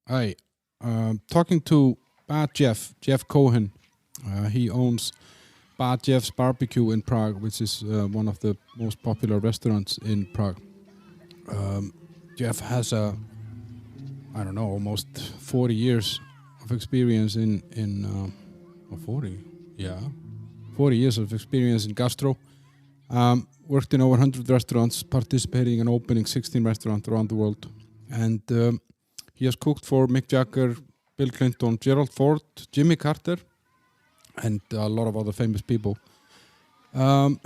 Hi. Talking to Bad Jeff Cohen. He owns Bad Jeff's Barbecue in Prague, which is one of the most popular restaurants in Prague. Jeff has I don't know, almost 40 years of experience or 40, yeah, 40 years of experience in gastro. Worked in over 100 restaurants, participating in opening 16 restaurants around the world. And he has cooked for Mick Jagger, Bill Clinton, Gerald Ford, Jimmy Carter, and a lot of other famous people.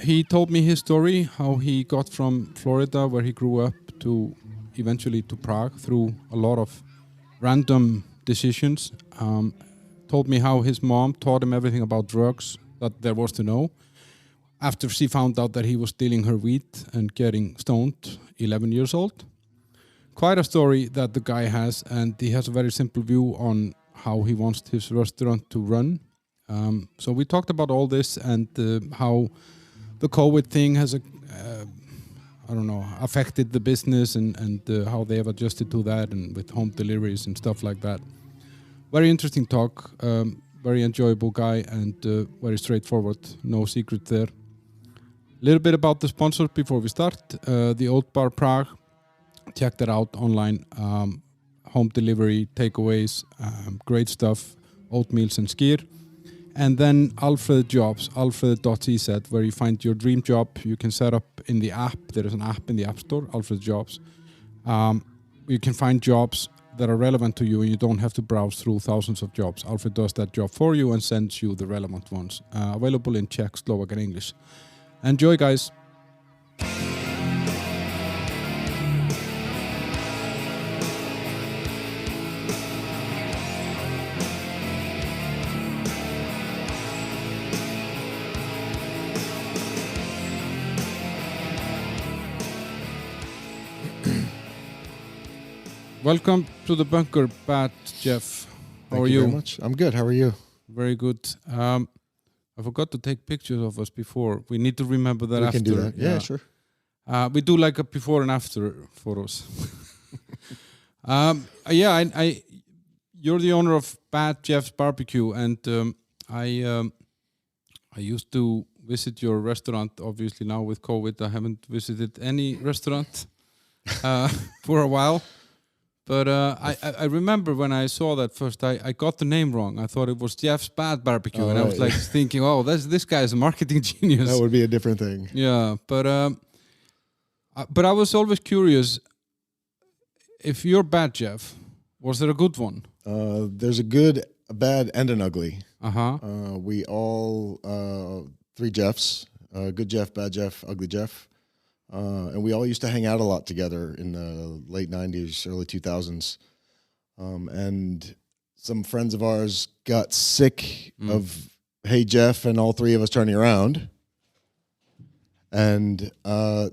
He told me his story, how he got from Florida, where he grew up, to eventually to Prague through a lot of random decisions. Told me how his mom taught him everything about drugs that there was to know. After she found out that he was stealing her wheat and getting stoned, 11 years old. Quite a story that the guy has, and he has a very simple view on how he wants his restaurant to run. So we talked about all this and how the COVID thing has, affected the business and how they have adjusted to that, and with home deliveries and stuff like that. Very interesting talk, very enjoyable guy, and very straightforward, no secret there. A little bit about the sponsors before we start. The Old Bar Prague, check that out online. Home delivery, takeaways, great stuff, oatmeals and skyr. And then Alfred Jobs, alfred.cz, where you find your dream job. You can set up in the app. There is an app in the App Store, Alfred Jobs. You can find jobs that are relevant to you, and you don't have to browse through thousands of jobs. Alfred does that job for you and sends you the relevant ones. Available in Czech, Slovak, and English. Enjoy, guys. Welcome to the bunker, Bad Jeff. How are you? Thank you very much. I'm good. How are you? Very good. I forgot to take pictures of us before. We need to remember that We after. can do that. Yeah, sure. We do like a before and after photos. You're the owner of Bad Jeff's Barbecue, and I used to visit your restaurant. Obviously, now with COVID, I haven't visited any restaurant for a while. But I remember when I saw that first, I got the name wrong. I thought it was Jeff's Bad Barbecue, and I was like thinking, oh, this guy's a marketing genius. That would be a different thing. Yeah, but I was always curious, if you're Bad Jeff, was there a good one? There's a good, a bad, and an ugly. We all, three Jeffs, good Jeff, bad Jeff, ugly Jeff. And we all used to hang out a lot together in the late 90s, early 2000s. And some friends of ours got sick of Hey Jeff and all three of us turning around. And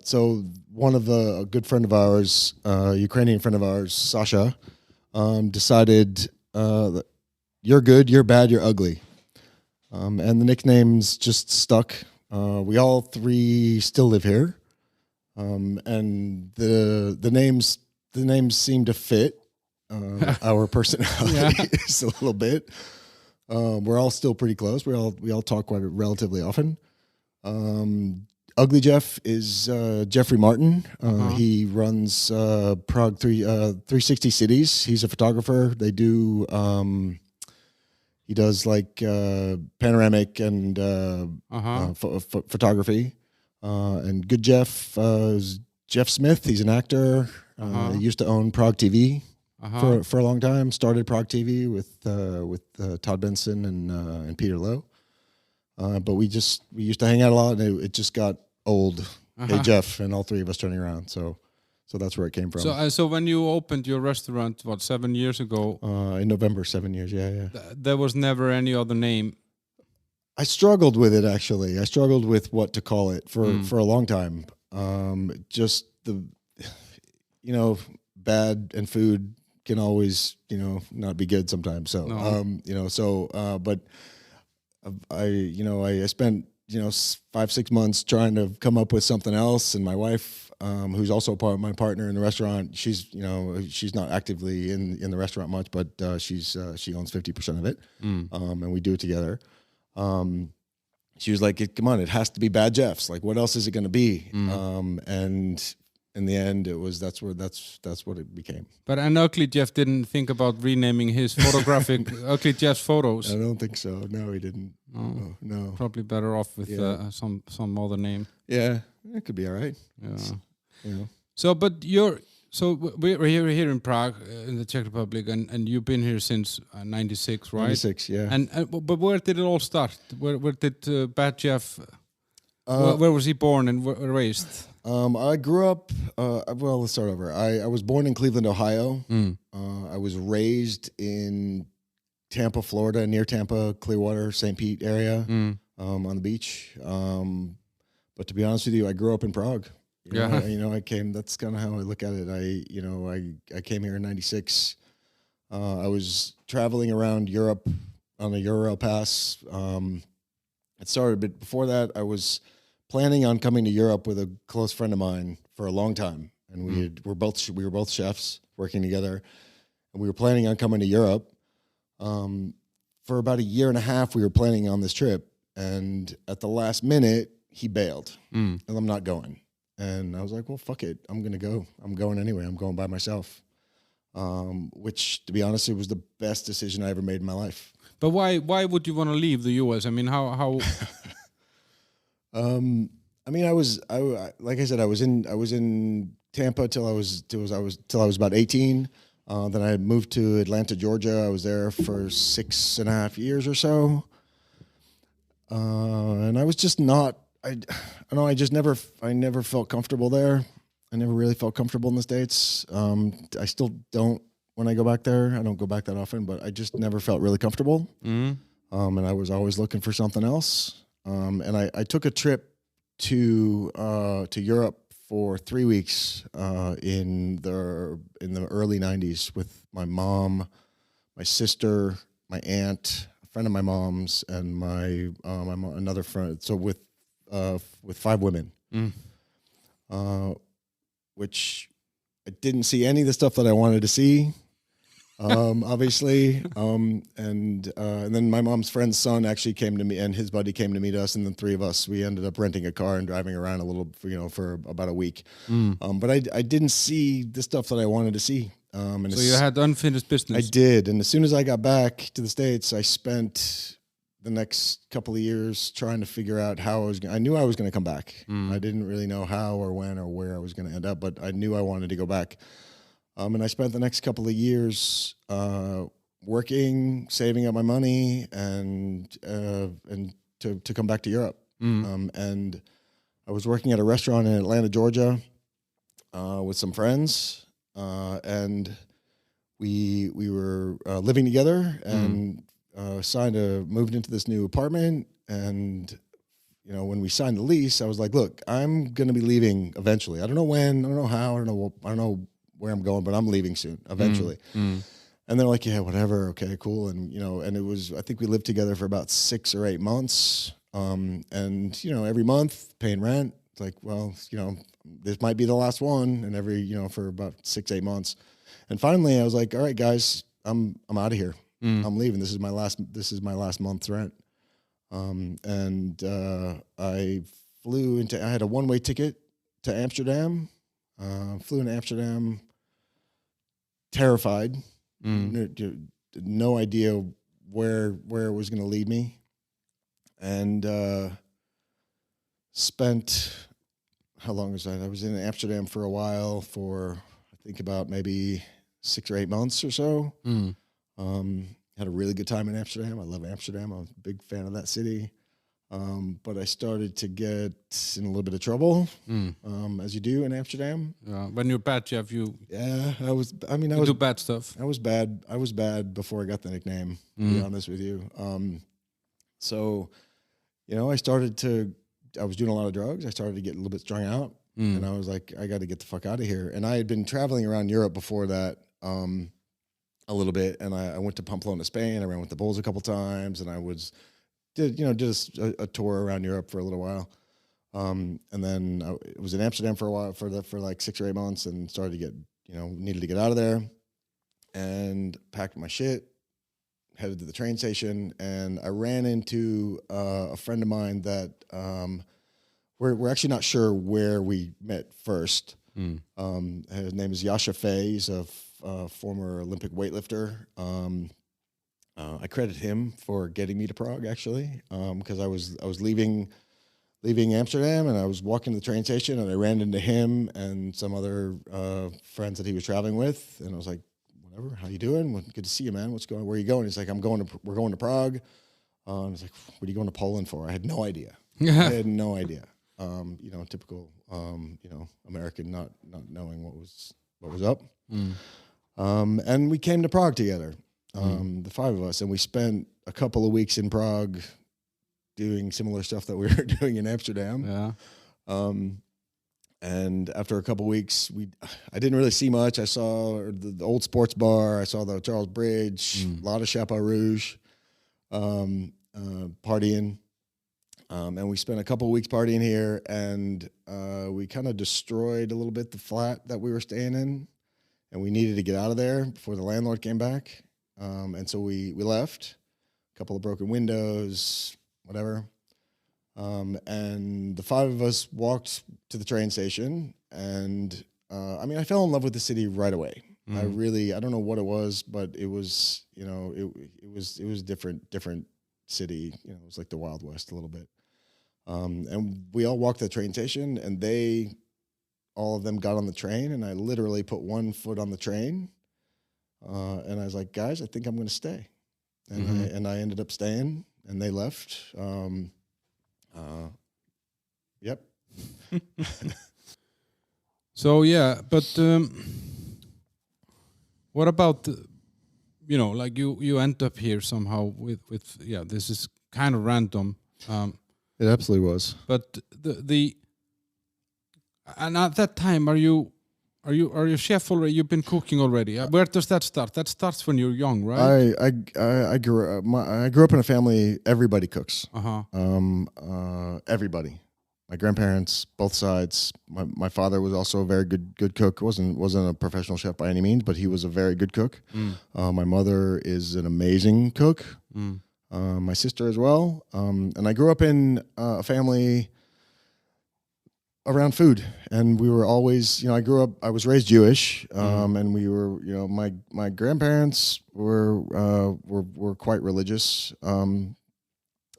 so one of a good friend of ours, Ukrainian friend of ours, Sasha, decided that you're good, you're bad, you're ugly. And the nicknames just stuck. We all three still live here. And the names seem to fit our personalities a little bit. We're all still pretty close. We all talk quite relatively often. Ugly Jeff is Jeffrey Martin. He runs Prague 360 Cities. He's a photographer. They do he does like panoramic and photography. And good Jeff is Jeff Smith. He's an actor. He used to own Prague TV for a long time. Started Prague TV with Todd Benson and Peter Lowe. But we used to hang out a lot, and it just got old. Hey Jeff, and all three of us turning around. So that's where it came from. So when you opened your restaurant, 7 years ago? In November, 7 years. Yeah. There was never any other name. I struggled with it, actually. I struggled with what to call it for a long time. Just bad and food can always, not be good sometimes. So, but I spent, 5-6 months trying to come up with something else. And my wife who's also my partner in the restaurant. She's she's not actively in the restaurant much, but she owns 50% of it, and we do it together. She was like, "Come on, it has to be Bad Jeff's. Like, what else is it going to be?" And in the end, that's what it became. But an Ugly Jeff didn't think about renaming his photographic Ugly Jeff's photos. I don't think so. No, he didn't. No. Probably better off with some other name. Yeah, it could be all right. Yeah. So, but we're here in Prague, in the Czech Republic, and you've been here since '96, right? '96, yeah. And but where did it all start? Where did Bad Jeff? Where was he born and raised? I grew up. Well, let's start over. I was born in Cleveland, Ohio. I was raised in Tampa, Florida, near Tampa, Clearwater, St. Pete area, on the beach. But to be honest with you, I grew up in Prague. I came. That's kind of how I look at it. I came here in '96. I was traveling around Europe on a Euro pass. It started, but before that, I was planning on coming to Europe with a close friend of mine for a long time, and we were both chefs working together, and we were planning on coming to Europe. For about a year and a half, we were planning on this trip, and at the last minute, he bailed, and I'm not going. And I was like, well, fuck it, I'm gonna go. I'm going anyway. I'm going by myself. Which, to be honest, it was the best decision I ever made in my life. But why would you want to leave the U.S.? I mean, how? I mean, like I said, I was in Tampa till I was about 18. Then I moved to Atlanta, Georgia. I was there for 6.5 years or so. And I was just not. I never felt comfortable there. I never really felt comfortable in the States. I still don't when I go back there. I don't go back that often, but I just never felt really comfortable. And I was always looking for something else. And I took a trip to Europe for 3 weeks in the early '90s with my mom, my sister, my aunt, a friend of my mom's, and my another friend. So with 5 women, which I didn't see any of the stuff that I wanted to see. Obviously, and then my mom's friend's son actually came to me, and his buddy came to meet us, and then 3 of us, we ended up renting a car and driving around a little, for about a week. But I didn't see the stuff that I wanted to see. So you had unfinished business. I did, and as soon as I got back to the States, I spent the next couple of years trying to figure out how I knew I was going to come back. I didn't really know how or when or where I was going to end up, but I knew I wanted to go back. And I spent the next couple of years working, saving up my money, and to come back to Europe. And I was working at a restaurant in Atlanta, Georgia, with some friends, and we were living together and moved into this new apartment. And when we signed the lease, I was like, "Look, I'm going to be leaving eventually. I don't know when, I don't know how, I don't know where I'm going, but I'm leaving soon, eventually." And they're like, "Yeah, whatever. Okay, cool." And, and it was, I think we lived together for about 6 or 8 months. And, every month paying rent, it's like, well, this might be the last one. And for about 6, 8 months. And finally I was like, all right, guys, I'm out of here. I'm leaving. This is my last month's rent. I had a one-way ticket to Amsterdam, flew into Amsterdam, terrified, no idea where it was going to lead me, and spent, how long was that? I was in Amsterdam for a while, for I think about maybe 6 or 8 months or so. Had a really good time in Amsterdam. I love Amsterdam. I'm a big fan of that city. But I started to get in a little bit of trouble, as you do in Amsterdam. When you're Bad Jeff, you do bad stuff. I was bad before I got the nickname, to be honest with you. So, I was doing a lot of drugs. I started to get a little bit strung out, and I was like, I got to get the fuck out of here. And I had been traveling around Europe before that, a little bit, and I went to Pamplona, Spain. I ran with the Bulls a couple times, and I did a tour around Europe for a little while. And then I was in Amsterdam for a while, for like 6 or 8 months, and started to get, needed to get out of there, and packed my shit, headed to the train station, and I ran into a friend of mine that we're actually not sure where we met first. His name is Yasha Fay. He's a former Olympic weightlifter. I credit him for getting me to Prague, actually, because I was leaving Amsterdam, and I was walking to the train station, and I ran into him and some other friends that he was traveling with, and I was like, "Whatever, how you doing? Well, good to see you, man. What's going? Where are you going?" He's like, we're going to Prague." And I was like, "What are you going to Poland for?" I had no idea. I had no idea. Typical, American not knowing what was up. And we came to Prague together, the 5 of us, and we spent a couple of weeks in Prague doing similar stuff that we were doing in Amsterdam. Yeah. And after a couple of weeks, I didn't really see much. I saw the old sports bar. I saw the Charles Bridge, a lot of Chapeau Rouge, partying. And we spent a couple of weeks partying here, and we kind of destroyed a little bit the flat that we were staying in, and we needed to get out of there before the landlord came back. And so we left, a couple of broken windows, whatever. And the 5 of us walked to the train station, and I fell in love with the city right away. I don't know what it was, but it was, it was different city. It was like the Wild West a little bit. And we all walked to the train station, and all of them got on the train, and I literally put one foot on the train, and I was like, "Guys, I think I'm going to stay," and I ended up staying, and they left. Yep. So yeah, but what about like you end up here somehow with this is kind of random. It absolutely was. But and at that time, are you chef already? You've been cooking already. Where does that start? That starts when you're young, right? I grew up in a family. Everybody cooks. Everybody. My grandparents, both sides. My father was also a very good cook. wasn't a professional chef by any means, but he was a very good cook. My mother is an amazing cook. My sister as well. And I grew up in a family around food, and we were always, I was raised Jewish, and we were, my grandparents were quite religious.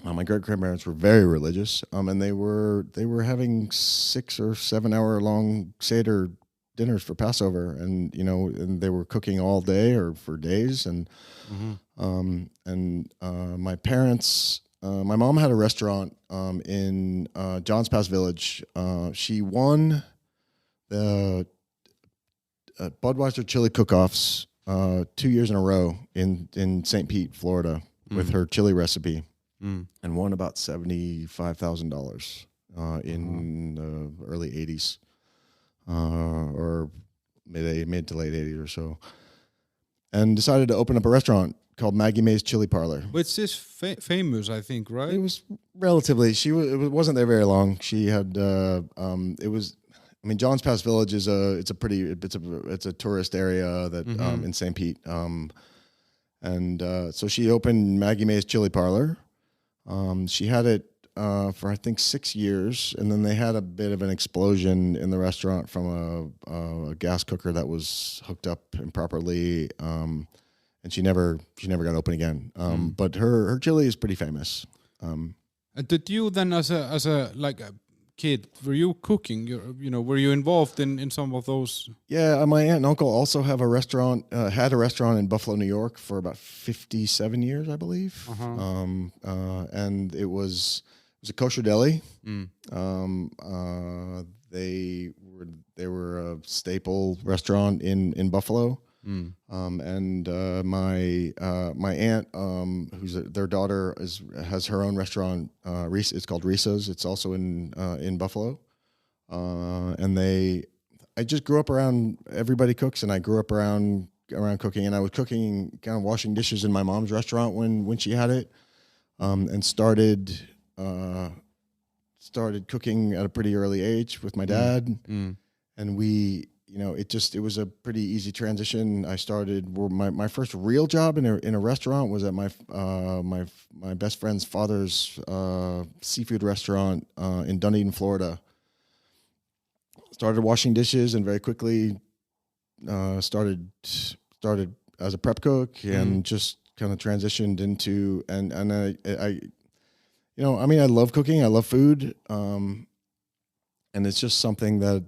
My great grandparents were very religious, and they were having 6 or 7 hour long Seder dinners for Passover, and and they were cooking all day or for days, and my parents. My mom had a restaurant in Johns Pass Village. She won the Budweiser Chili Cook-Offs 2 years in a row in St. Pete, Florida, with her chili recipe, and won about $75,000 in the early 80s, or mid to late 80s or so, and decided to open up a restaurant called Maggie Mae's Chili Parlor. Which is famous, I think, right? It was relatively. It wasn't there very long. She had. It was. Johns Pass Village is it's a tourist area that in St. Pete. So she opened Maggie Mae's Chili Parlor. She had it for I think 6 years, and then they had a bit of an explosion in the restaurant from a gas cooker that was hooked up improperly. And she never got open again. But her chili is pretty famous. And did you then, as a kid, were you cooking? Were you involved in some of those? Yeah, my aunt and uncle also have a restaurant. Had a restaurant in Buffalo, New York, for about 57 years, I believe. And it was a kosher deli. They were a staple restaurant in Buffalo. And my aunt, their daughter has her own restaurant. It's called Risa's. It's also in Buffalo. And I just grew up around everybody cooks, and I grew up around cooking, and I was cooking, kind of washing dishes in my mom's restaurant when she had it, and started started cooking at a pretty early age with my dad, and we, it was a pretty easy transition. I started my first real job in a restaurant was at my best friend's father's seafood restaurant in Dunedin, Florida. Started washing dishes and very quickly started as a prep cook and just kind of transitioned into and I I love cooking, I love food, and it's just something that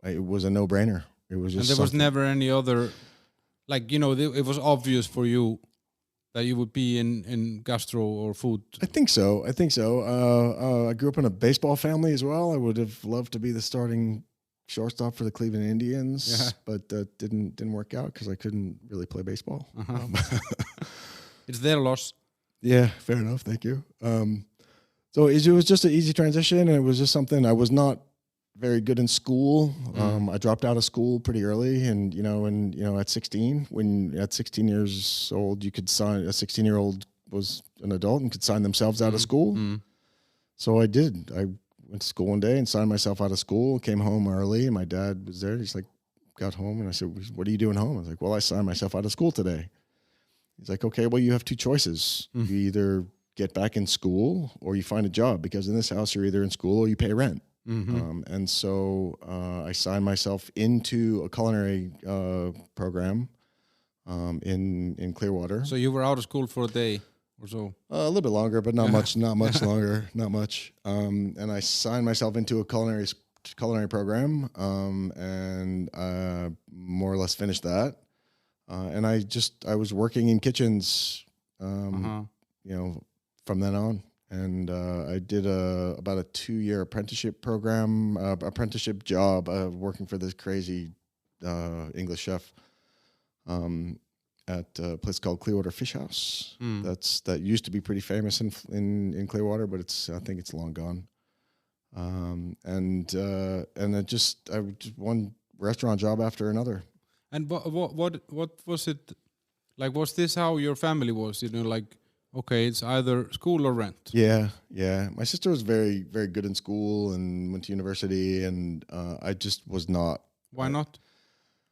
it was a no-brainer. It was just and there was never any other, it was obvious for you that you would be in gastro or food. I think so. I grew up in a baseball family as well. I would have loved to be the starting shortstop for the Cleveland Indians, but that didn't work out because I couldn't really play baseball. It's their loss. Yeah, fair enough. Thank you. So it was just an easy transition, and it was just something I was not very good in school. I dropped out of school pretty early, and at 16, at 16 years old, you could sign. A 16-year-old was an adult and could sign themselves out of school. So I did. I went to school one day and signed myself out of school. Came home early, and my dad was there. He's like, got home, and I said, "What are you doing home?" I was like, "Well, I signed myself out of school today." He's like, "Okay, well, you have two choices. You either get back in school or you find a job, because in this house, you're either in school or you pay rent." And so I signed myself into a culinary program in Clearwater. So you were out of school for a day or so? A little bit longer, but not much longer, not much. And I signed myself into a culinary program and more or less finished that. And I was working in kitchens, from then on. And I did about a 2-year apprenticeship program, apprenticeship job working for this crazy English chef at a place called Clearwater Fish House. That used to be pretty famous in Clearwater, but I think it's long gone. And I just one restaurant job after another. And what was it like? Was this how your family was? Okay, it's either school or rent. Yeah. My sister was very, very good in school and went to university, and I just was not. Why not?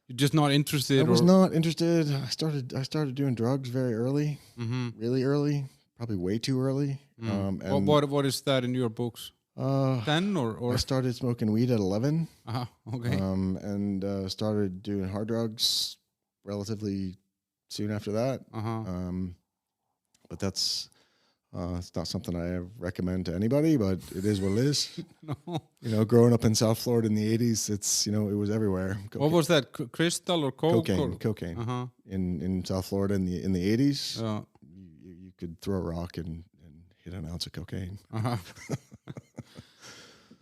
You're just not interested? I was not interested. I started doing drugs very early, really early, probably way too early. And what is that in your books? 10 or? I started smoking weed at 11. Okay. And started doing hard drugs relatively soon after that. But that's it's not something I recommend to anybody, but it is what it is. No. Growing up in South Florida in the 80s, it's, it was everywhere. What was that, crystal or coke? Cocaine. In South Florida in the 80s, you could throw a rock and hit an ounce of cocaine.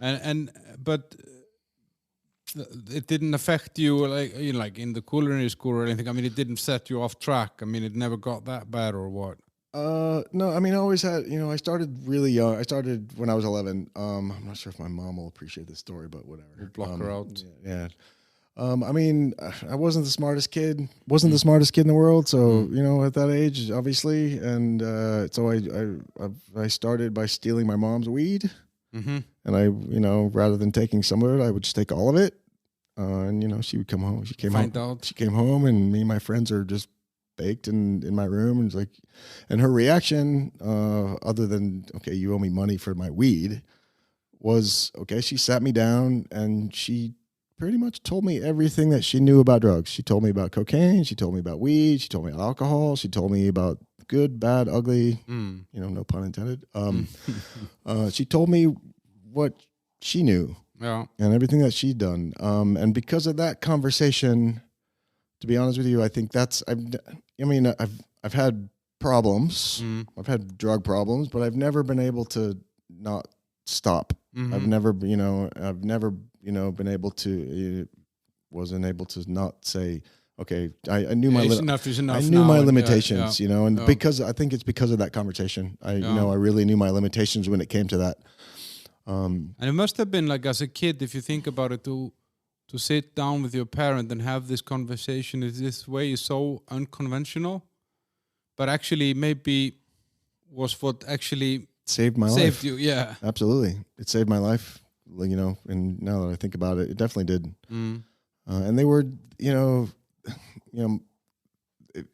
But it didn't affect you like in the culinary school or anything. I mean, it didn't set you off track. I mean, it never got that bad or what? No, I mean, I always had, I started really young. I started when I was 11. I'm not sure if my mom will appreciate this story, but whatever. We'll block her out. Yeah. I mean, I wasn't the smartest kid. Wasn't the smartest kid in the world. So, at that age, obviously. And so I started by stealing my mom's weed. And I, rather than taking some of it, I would just take all of it. And, she would come home. She came home, and me and my friends are just baked in my room, and her reaction, other than, okay, you owe me money for my weed, was, okay, she sat me down and she pretty much told me everything that she knew about drugs. She told me about cocaine, she told me about weed, she told me about alcohol, she told me about good, bad, ugly, no pun intended. She told me what she knew, and everything that she'd done. And because of that conversation, to be honest with you, I think I've had problems. I've had drug problems, but I've never been able to not stop. I've never been able to, wasn't able to not say, okay, I knew my enough is enough. I knew my limitations, because I think it's because of that conversation. I really knew my limitations when it came to that. And it must have been like, as a kid, if you think about it, to sit down with your parent and have this conversation in this way is so unconventional, but actually maybe was what actually saved my life. Saved you, yeah. Absolutely. It saved my life, and now that I think about it, it definitely did. And they were,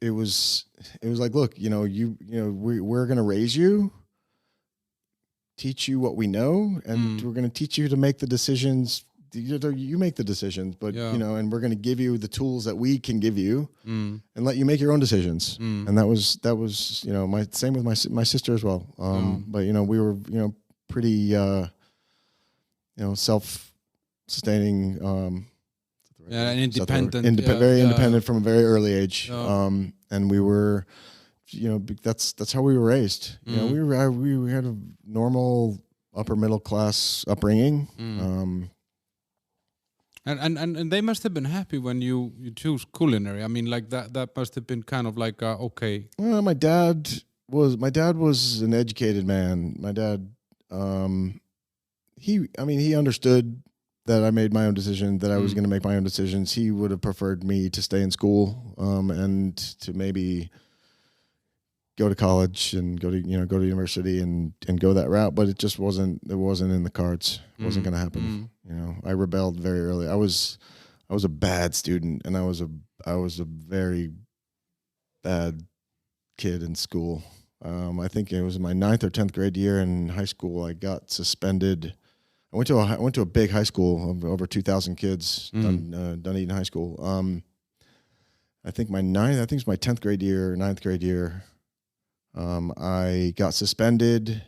it was like, look, we're going to raise you, teach you what we know, and we're going to teach you to make the decisions. You make the decisions, but and we're going to give you the tools that we can give you, and let you make your own decisions. And that was my same with my sister as well. But we were pretty self-sustaining. And independent. Very independent from a very early age. And we were, that's how we were raised. We had a normal upper middle class upbringing. And they must have been happy when you choose culinary. I mean, like that must have been kind of like okay. Well, my dad was an educated man. My dad, he understood that I made my own decision, that I was going to make my own decisions. He would have preferred me to stay in school, and to maybe go to college and go to university and go that route. But it wasn't in the cards. It wasn't going to happen. I rebelled very early. I was a bad student, and I was a very bad kid in school. I think it was in my 9th or 10th grade year in high school. I got suspended. I went to a big high school of over 2,000 kids, Dunedin High School. I think it's my 10th grade year, 9th grade year. I got suspended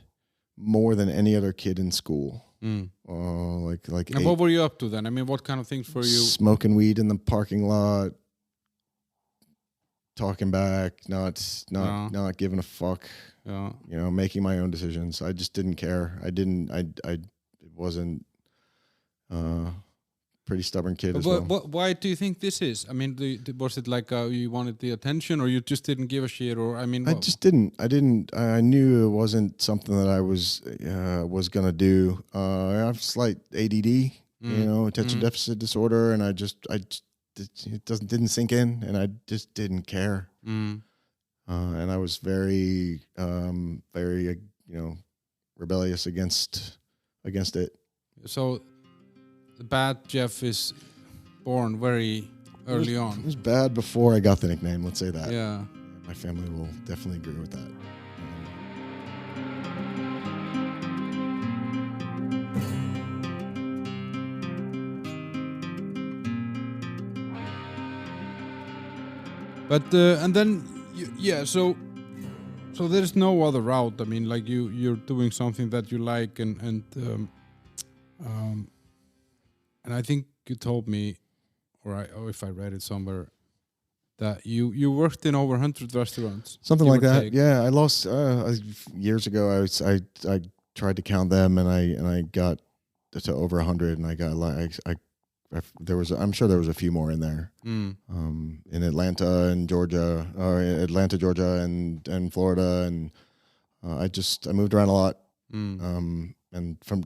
more than any other kid in school. And what were you up to then? I mean, what kind of things were you? Smoking weed in the parking lot, talking back, not giving a fuck. Making my own decisions. I just didn't care. It wasn't pretty stubborn kid as well. Why do you think this is? I mean, was it like you wanted the attention, or you just didn't give a shit, or I mean? I just didn't. I knew it wasn't something that I was gonna do. I have slight ADD, attention deficit disorder, and it didn't sink in, and I just didn't care. And I was very, very, rebellious against it. So the bad Jeff is born very early on. It was bad before I got the nickname, let's say that. Yeah. My family will definitely agree with that. But and then so there's no other route. I mean, like you're doing something that you like, and I think you told me, or if I read it somewhere, that you worked in over 100 restaurants. Something like that. Yeah, I lost years ago. I tried to count them, and I got to over 100, and I got I'm sure there was a few more in there. In Atlanta and Georgia, Georgia, and Florida, and I moved around a lot, and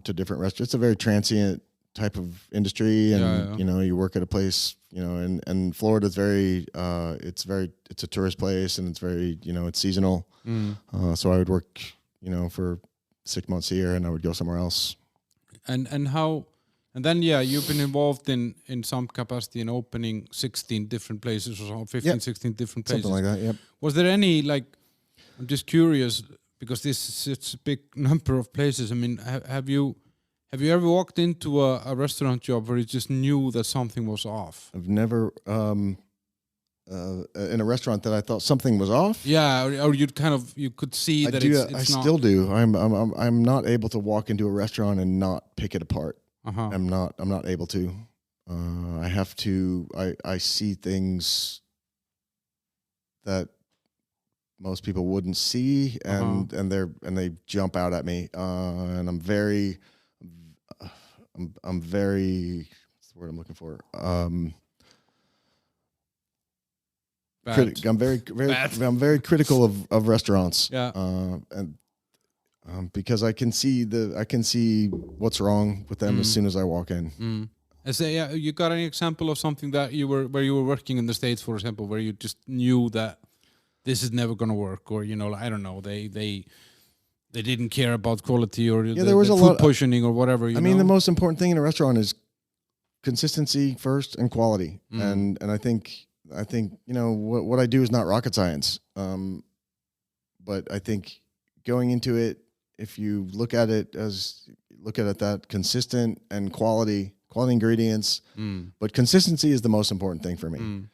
to different restaurants. It's a very transient type of industry, and you work at a place, and Florida's it's a tourist place, and it's very it's seasonal. So I would work for 6 months here, and I would go somewhere else. And then, you've been involved in some capacity in opening 16 different places, or 15, 16 different places. Something like that, yep. Was there any, I'm just curious, because it's a big number of places. I mean, have you ever walked into a restaurant job where you just knew that something was off? I've never, in a restaurant that I thought something was off. Yeah, or you could see that it's I still do. I'm not able to walk into a restaurant and not pick it apart. I'm not able to. I have to. I see things that most people wouldn't see, and they jump out at me. And I'm very. What's the word I'm looking for? I'm very critical of restaurants. Yeah. Because I can see what's wrong with them as soon as I walk in. I say, you got any example of something that where you were working in the States, for example, where you just knew that this is never going to work, or I don't know, they they didn't care about quality or there was the a food lot portioning or whatever. I mean, the most important thing in a restaurant is consistency first and quality. And I think what I do is not rocket science. But I think going into it, if you look at it that consistent and quality ingredients, but consistency is the most important thing for me.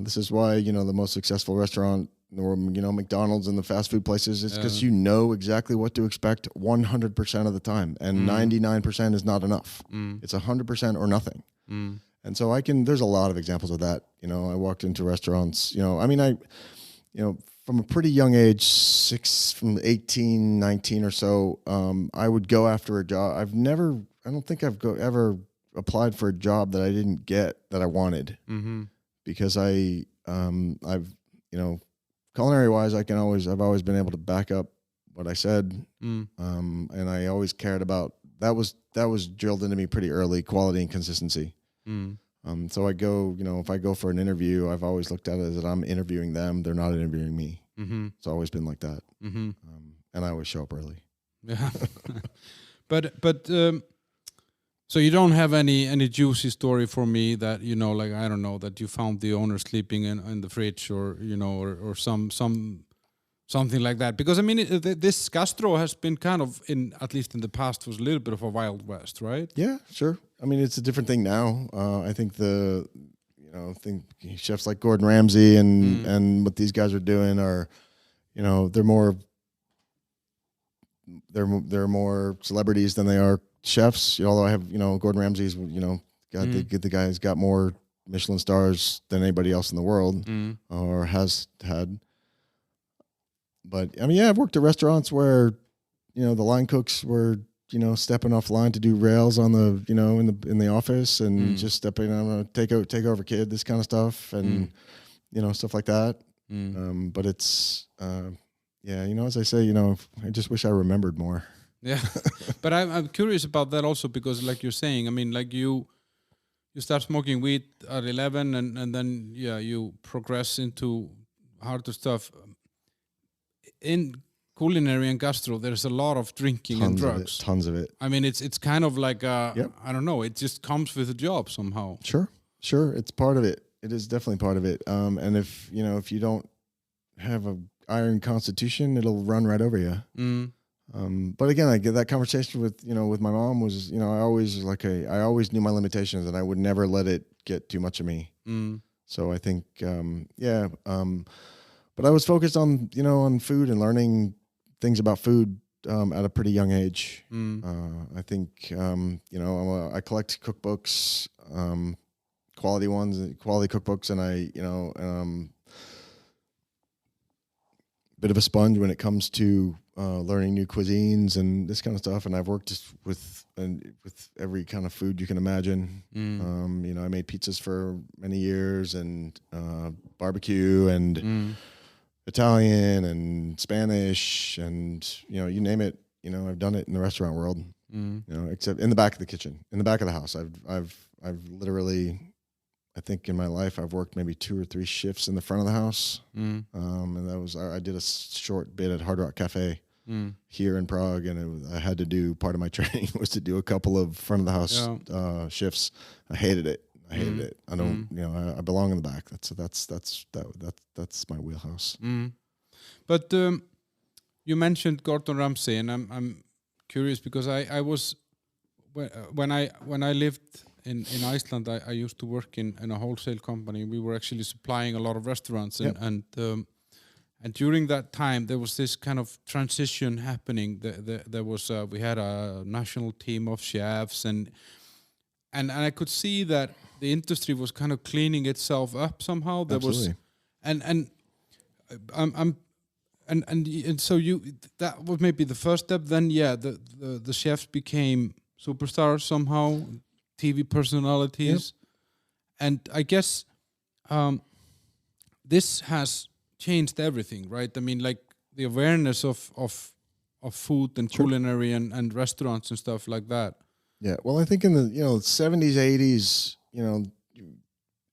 This is why, the most successful restaurant or, McDonald's and the fast food places is because you know exactly what to expect 100% of the time. And 99% is not enough. It's 100% or nothing. And so there's a lot of examples of that. I walked into restaurants, from a pretty young age, from 18, 19 or so, I would go after a job. I don't think I've ever applied for a job that I didn't get that I wanted, because I've, culinary wise, I've always been able to back up what I said. And I always cared about, that was drilled into me pretty early, quality and consistency. So I go, if I go for an interview, I've always looked at it as that I'm interviewing them. They're not interviewing me. It's always been like that. And I always show up early. Yeah. But so you don't have any juicy story for me that, I don't know, that you found the owner sleeping in the fridge or, or something like that. Because I mean, this gastro has been kind of at least in the past was a little bit of a Wild West, right? Yeah, sure. I mean, it's a different thing now. I think chefs like Gordon Ramsay and what these guys are doing are, they're more celebrities than they are chefs. Although I have, Gordon Ramsay's, the guy's got more Michelin stars than anybody else in the world, or has had. But I mean, I've worked at restaurants where, the line cooks were, stepping off line to do rails on the, in the office and just stepping on take over kid, this kind of stuff, and stuff like that. But it's as I say, I just wish I remembered more. Yeah, but I'm curious about that also because, like you're saying, I mean, like you start smoking weed at 11, and then you progress into harder stuff. In culinary and gastro, there's a lot of drinking and drugs. Tons of it. I mean, it's kind of like I don't know. It just comes with a job somehow. Sure. It's part of it. It is definitely part of it. And if you don't have a iron constitution, it'll run right over you. But again, I get that conversation with my mom was, I always knew my limitations and I would never let it get too much of me. So I think, but I was focused on, on food and learning things about food at a pretty young age. I think, I collect cookbooks, quality cookbooks, and I, bit of a sponge when it comes to learning new cuisines and this kind of stuff. And I've worked with every kind of food you can imagine. I made pizzas for many years and barbecue and Italian and Spanish and you name it. I've done it in the restaurant world. Except in the back of the kitchen, in the back of the house. I've literally, I think in my life I've worked maybe 2 or 3 shifts in the front of the house. And that was, I did a short bit at Hard Rock Cafe here in Prague, and I had to do, part of my training was to do a couple of front of the house shifts. I hated it. I don't, I belong in the back. That's my wheelhouse. But you mentioned Gordon Ramsay, and I'm curious because I was when I lived in Iceland, I used to work in a wholesale company. We were actually supplying a lot of restaurants, and during that time there was this kind of transition happening. There was we had a national team of chefs, and I could see that the industry was kind of cleaning itself up somehow. There Absolutely. And so that was maybe the first step. Then the chefs became superstars somehow, TV personalities, and I guess this has changed everything, right? I mean, like the awareness of food and culinary and restaurants and stuff like that. Yeah, well, I think in the 70s, 80s,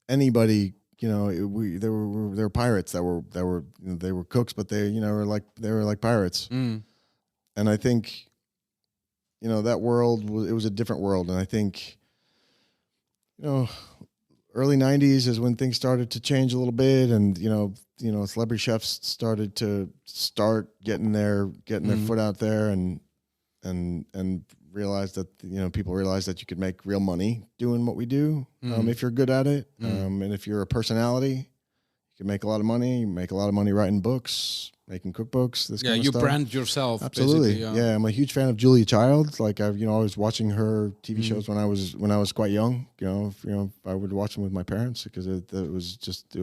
anybody, there were pirates that were they were cooks, but they were like pirates. And I think, that world, it was a different world. And I think, early 90s is when things started to change a little bit. And, celebrity chefs started getting their foot out there and realized that, people realized that you could make real money doing what we do. If you're good at it. And if you're a personality, you can make a lot of money. You make a lot of money writing books, making cookbooks, this kind of stuff. You brand yourself. Absolutely. Yeah. I'm a huge fan of Julia Childs. Like I was watching her TV shows when I was quite young. I would watch them with my parents because it was just it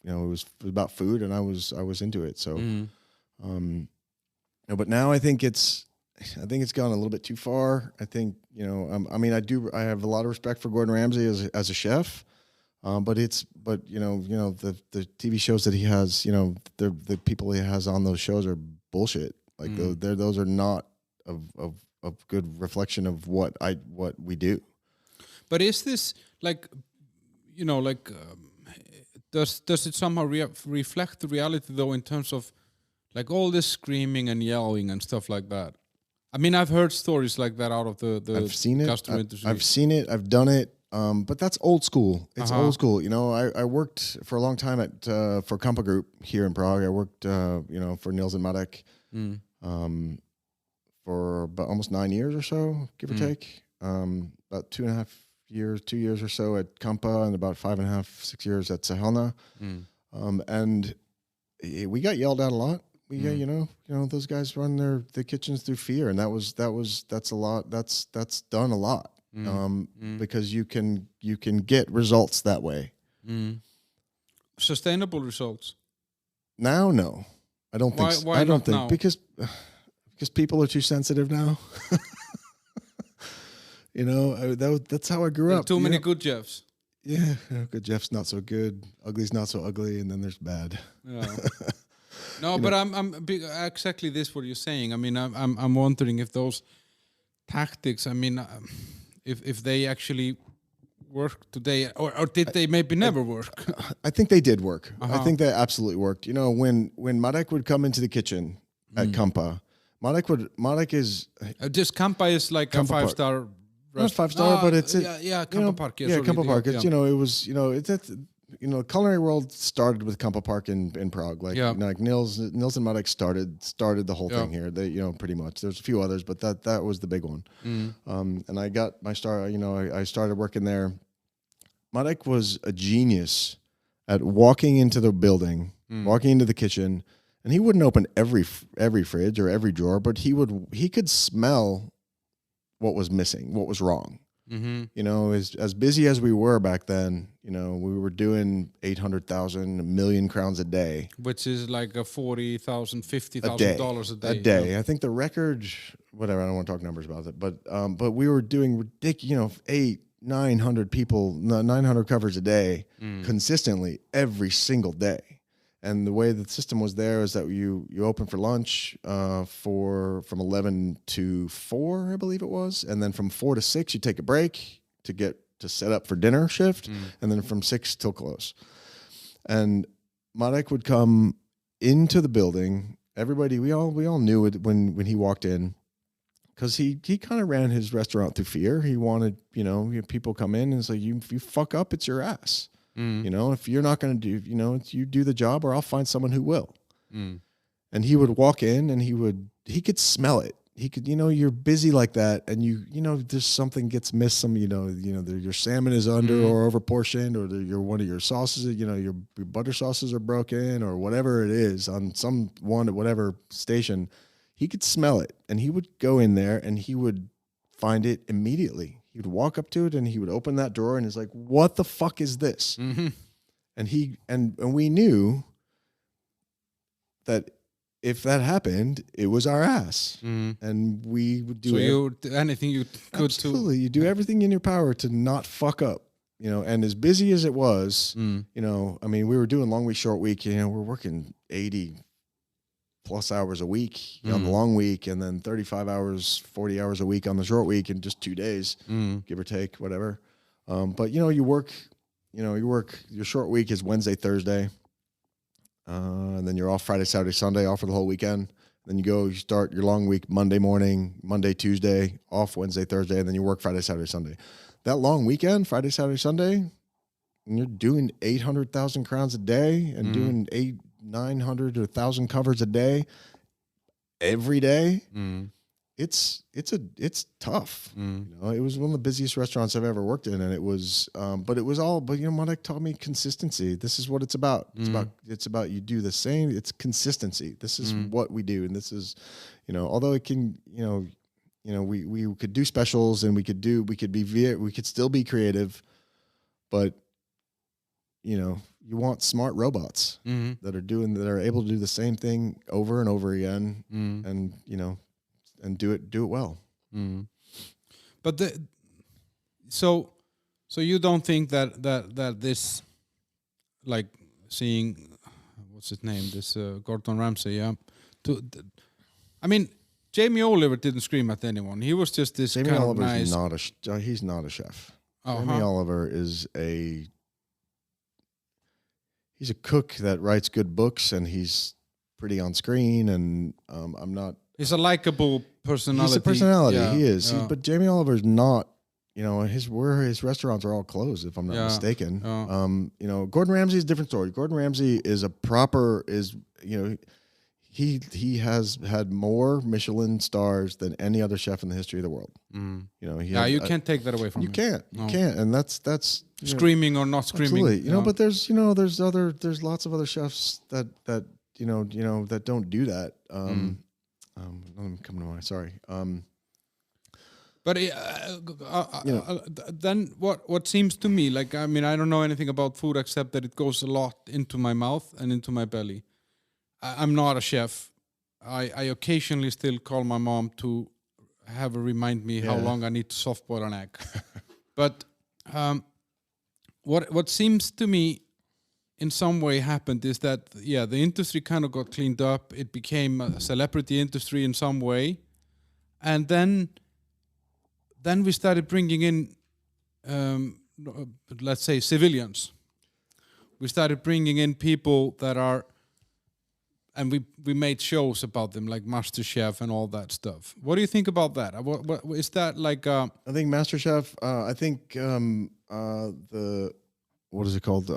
was about food and I was into it. So, but now I think it's gone a little bit too far. I think I have a lot of respect for Gordon Ramsay as a chef. But the TV shows that he has, the people he has on those shows are bullshit. Like those are not a good reflection of what we do. But is this does it somehow reflect the reality though in terms of like all this screaming and yelling and stuff like that? I mean, I've heard stories like that out of the I've seen gastro it. industry. I've seen it. I've done it. But that's old school. It's old school. I worked for a long time for Kampa Group here in Prague. I worked, for Nils and Marek, for about almost 9 years or so, give or take. About 2.5 years, 2 years or so at Kampa, and about 5.5, 6 years at Sahelna. And we got yelled at a lot. We got, those guys run the kitchens through fear, and that's a lot. That's done a lot. Because you can get results that way. Sustainable results. Now, no, I don't think. Why I don't not think now? because people are too sensitive now. That's how I grew up. Too many good chefs. Yeah, good Jeff's not so good. Ugly's not so ugly, and then there's bad. Yeah. No, but I'm exactly this what you're saying. I mean, I'm wondering if those tactics. I mean. If they actually work today, or did they maybe never work? I think they did work. I think they absolutely worked. When Marek would come into the kitchen at Kampa, Marek is just Kampa is like a 5-star. Not 5-star, but it's Kampa Park. Yeah, Kampa Park. It's it was the culinary world started with Kampa Park in Prague. Like Nils and Marek started the whole thing here. They pretty much. There's a few others, but that was the big one. And I got my start. I started working there. Marek was a genius at walking into the building, walking into the kitchen, and he wouldn't open every fridge or every drawer, but he could smell what was missing, what was wrong. As busy as we were back then, we were doing 800,000, 1 million crowns a day, which is like a $40,000, $50,000 a day. A day. I think the record, whatever. I don't want to talk numbers about it, but we were doing ridiculous, 900 people, 900 covers a day, consistently every single day. And the way the system was there is that you open for lunch from 11 to 4, I believe it was. And then from 4 to 6, you take a break to set up for dinner shift. And then from 6 till close. And Marek would come into the building. Everybody, we all knew it when he walked in. Because he kind of ran his restaurant through fear. He wanted, people come in and it's like, you fuck up, it's your ass. If you're not going to do, you do the job or I'll find someone who will. And he would walk in and he could smell it. He could, you're busy like that and there's something gets missed. Your salmon is under or over portioned, or one of your sauces, your butter sauces are broken or whatever it is on whatever station. He could smell it and he would go in there and he would find it immediately. He would walk up to it and he would open that drawer and he's like, "What the fuck is this?" And we knew that if that happened, it was our ass, and we would do anything you could. Absolutely, you do everything in your power to not fuck up. And as busy as it was, I mean, we were doing long week, short week. We're working 80 plus hours a week on the long week, and then 35 hours, 40 hours a week on the short week in just 2 days, give or take, whatever. But you work, your short week is Wednesday, Thursday, and then you're off Friday, Saturday, Sunday, off for the whole weekend. Then you start your long week Monday morning, Monday, Tuesday, off Wednesday, Thursday, and then you work Friday, Saturday, Sunday. That long weekend, Friday, Saturday, Sunday, and you're doing 800,000 crowns a day and doing 900 or 1,000 covers a day, every day. It's tough. It was one of the busiest restaurants I've ever worked in, and it was, but Monek taught me consistency. This is what it's about. It's about you do the same. It's consistency. This is what we do, and this is, although it can, we could do specials and we could still be creative, but you want smart robots that are able to do the same thing over and over again, and do it well. But so you don't think that this, like seeing, what's his name, this Gordon Ramsay, I mean, Jamie Oliver didn't scream at anyone. He was just this Jamie kind Oliver's of nice. He's not a chef. Uh-huh. Jamie Oliver he's a cook that writes good books, and he's pretty on screen, and I'm not. He's a likable personality. He's a personality. Yeah, he is. yeah. But Jamie Oliver's not. His restaurants are all closed, if I'm not mistaken. Gordon Ramsay is a different story. Gordon Ramsay is he has had more Michelin stars than any other chef in the history of the world. You can't take that away from him. You can't, and that's screaming or not screaming. Absolutely. But there's lots of other chefs that don't do that. I'm coming to mind. Sorry. But then what seems to me, like, I mean, I don't know anything about food except that it goes a lot into my mouth and into my belly. I'm not a chef. I occasionally still call my mom to have her remind me how long I need to soft boil an egg. But what seems to me in some way happened is that, the industry kind of got cleaned up. It became a celebrity industry in some way. And then we started bringing in, let's say, civilians. We started bringing in people that are, and we made shows about them, like MasterChef and all that stuff. What do you think about that? What is that like? I think MasterChef. I think what is it called?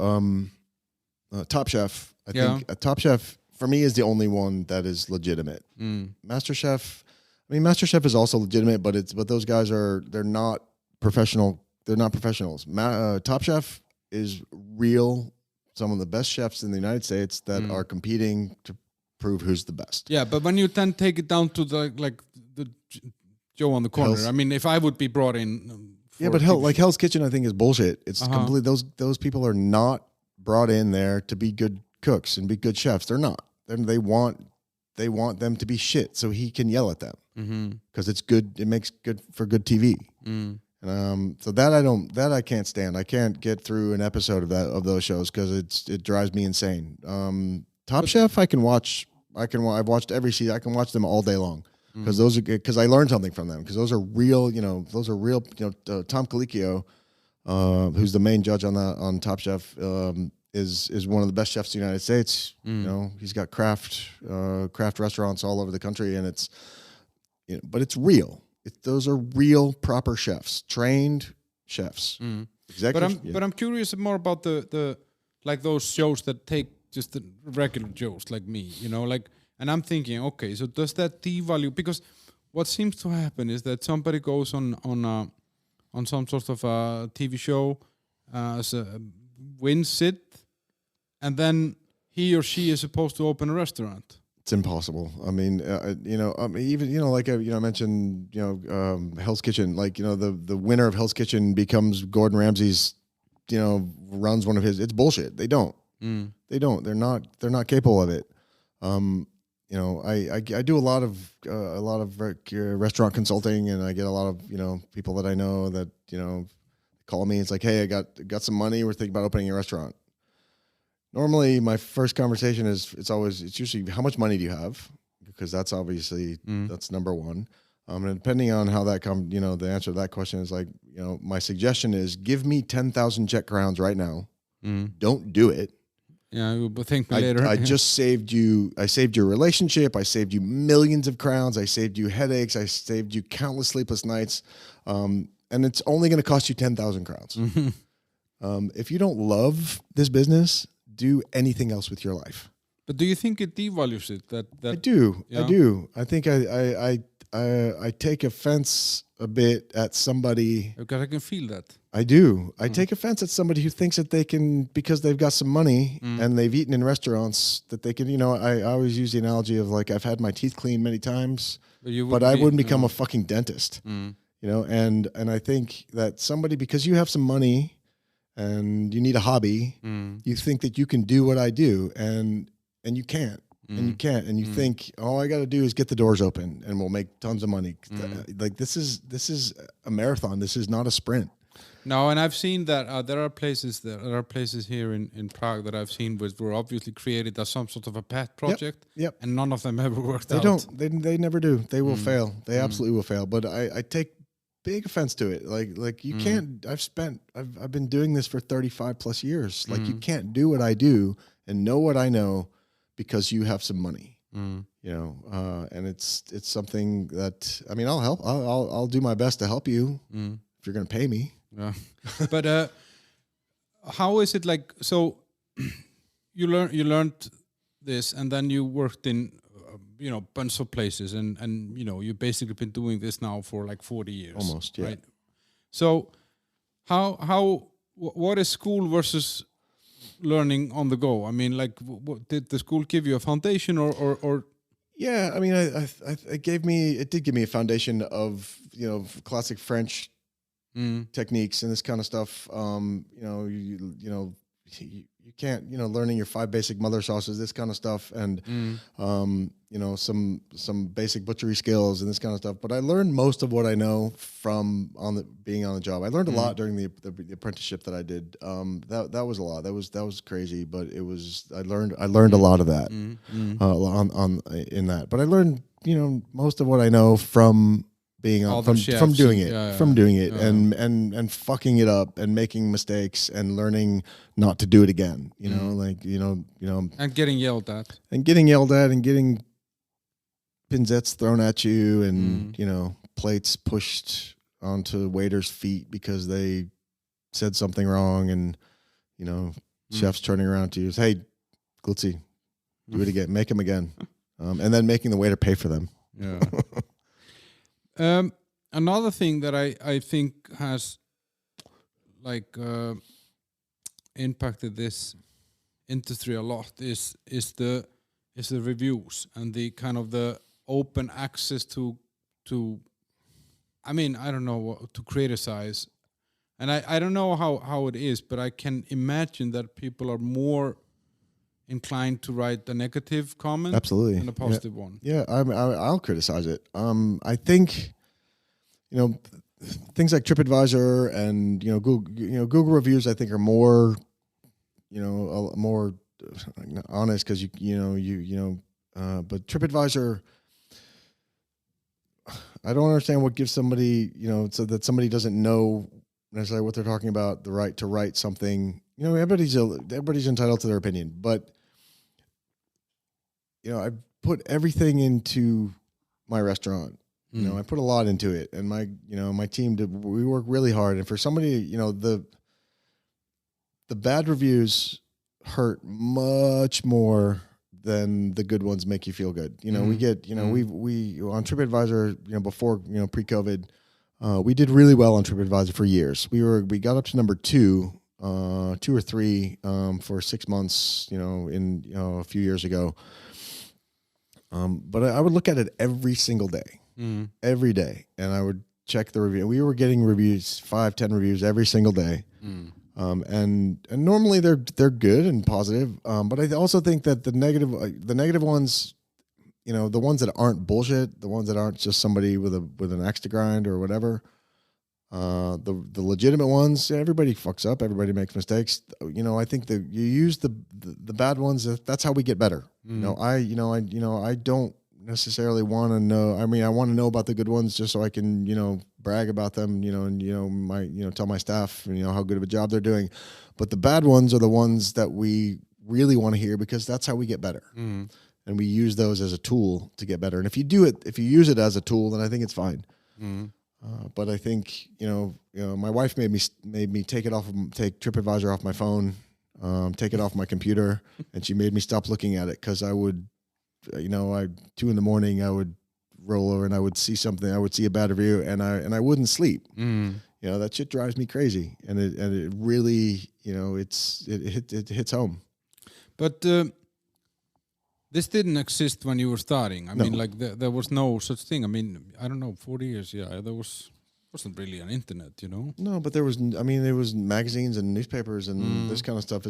Top Chef. I think Top Chef for me is the only one that is legitimate. MasterChef. I mean, MasterChef is also legitimate, but those guys they're not professional. They're not professionals. Top Chef is real. Some of the best chefs in the United States that are competing to prove who's the best. Yeah, but when you then take it down to the Joe on the corner, I mean, if I would be brought in, but Hell's Kitchen, I think is bullshit. It's complete. Those people are not brought in there to be good cooks and be good chefs. They're not. They want them to be shit so he can yell at them because it's good. It makes good for good TV. So that I can't stand. I can't get through an episode of those shows because it drives me insane. Top Chef I can watch. I've watched every season. I can watch them all day long because I learned something from them because those are real. Tom Colicchio, who's the main judge on Top Chef, is one of the best chefs in the United States. He's got craft restaurants all over the country, and but it's real. Those are real proper chefs, trained chefs. Exactly. But I'm curious more about the like those shows that take just the regular Joes like me, and I'm thinking, okay, so does that devalue? Because what seems to happen is that somebody goes on some sort of a TV show, wins it, and then he or she is supposed to open a restaurant. It's impossible. I mean, even like I mentioned, Hell's Kitchen. Like the winner of Hell's Kitchen becomes Gordon Ramsay's. Runs one of his. It's bullshit. They don't. They don't. They're not capable of it. I do a lot of restaurant consulting, and I get a lot of people that I know that call me. It's like, hey, I got some money. We're thinking about opening a restaurant. Normally, my first conversation is it's usually how much money do you have, because that's obviously that's number one. And depending on how that the answer to that question is like, my suggestion is give me 10,000 Czech crowns right now. Don't do it. Yeah, you will thank me later. I just saved you. I saved your relationship. I saved you millions of crowns. I saved you headaches. I saved you countless sleepless nights. And it's only going to cost you 10,000 crowns. If you don't love this business, do anything else with your life. But do you think it devalues it? That I do. Yeah? I do. I think I take offense a bit at somebody. Because I can feel that. I do. I take offense at somebody who thinks that they can, because they've got some money and they've eaten in restaurants, that they can, I always use the analogy of like, I've had my teeth cleaned many times, but I wouldn't become a fucking dentist, and I think that somebody, because you have some money and you need a hobby, you think that you can do what I do, and you can't. And you can't, and you think all I got to do is get the doors open, and we'll make tons of money. Like this is a marathon. This is not a sprint. No, and I've seen that there are places here in Prague that I've seen which were obviously created as some sort of a pet project. Yep. And none of them ever worked out. They don't. They never do. They will fail. They absolutely will fail. But I take big offense to it. Like you can't. I've been doing this for 35 plus years. Like you can't do what I do and know what I know because you have some money, and it's something that, I mean, I'll help. I'll do my best to help you if you're going to pay me. Yeah. But how is it like? So you learned this, and then you worked in bunch of places, and you've basically been doing this now for like 40 years, almost. Yeah. Right. So what is school versus learning on the go? I mean, like, did the school give you a foundation or? Yeah, I mean, it did give me a foundation of classic French techniques and this kind of stuff. You can't learning your 5 basic mother sauces, this kind of stuff, and some basic butchery skills and this kind of stuff. But I learned most of what I know from being on the job. I learned a lot during the apprenticeship that I did. That was a lot. That was crazy, but it was. I learned a lot of that in that. But I learned most of what I know from being from doing it, and fucking it up and making mistakes and learning not to do it again. And getting yelled at and getting pinzettes thrown at you and plates pushed onto waiters' feet because they said something wrong, and chefs turning around to you, hey, Glitzy, do it again, make them again, and then making the waiter pay for them. Yeah. Another thing that I think has impacted this industry a lot is the reviews and the kind of the open access to I mean, I don't know what to criticize, and I don't know how it is, but I can imagine that people are more inclined to write a negative comment, absolutely, than a positive one. Yeah, I'll criticize it. I think, things like TripAdvisor and Google reviews, I think, are more, more honest, because but TripAdvisor, I don't understand what gives somebody, so that somebody doesn't know necessarily what they're talking about, the right to write something. Everybody's entitled to their opinion, but I put everything into my restaurant. I put a lot into it, and my team we work really hard. And for somebody, the bad reviews hurt much more than the good ones make you feel good. We get, we on TripAdvisor, before, pre-COVID, we did really well on TripAdvisor for years. We got up to number 2 or 3 for 6 months, a few years ago. But I would look at it every single day, every day, and I would check the review. We were getting reviews, 5-10 reviews every single day. And normally they're good and positive. But I also think that the negative ones, the ones that aren't bullshit, the ones that aren't just somebody with an axe to grind or whatever, the legitimate ones, everybody fucks up, everybody makes mistakes. I think that you use the bad ones. That's how we get better. I don't necessarily want to know. I mean, I want to know about the good ones just so I can, brag about them, and tell my staff, how good of a job they're doing. But the bad ones are the ones that we really want to hear, because that's how we get better. And we use those as a tool to get better. And if you use it as a tool, then I think it's fine. But I think, my wife made me take TripAdvisor off my phone, take it off my computer, and she made me stop looking at it, because I would, 2 a.m, I would roll over and I would see something, I would see a bad review, and I wouldn't sleep. That shit drives me crazy, and it really, it hits home. But this didn't exist when you were starting. I mean, like there was no such thing. I mean, I don't know, 40 years, there wasn't really an internet, No, but there was magazines and newspapers and this kind of stuff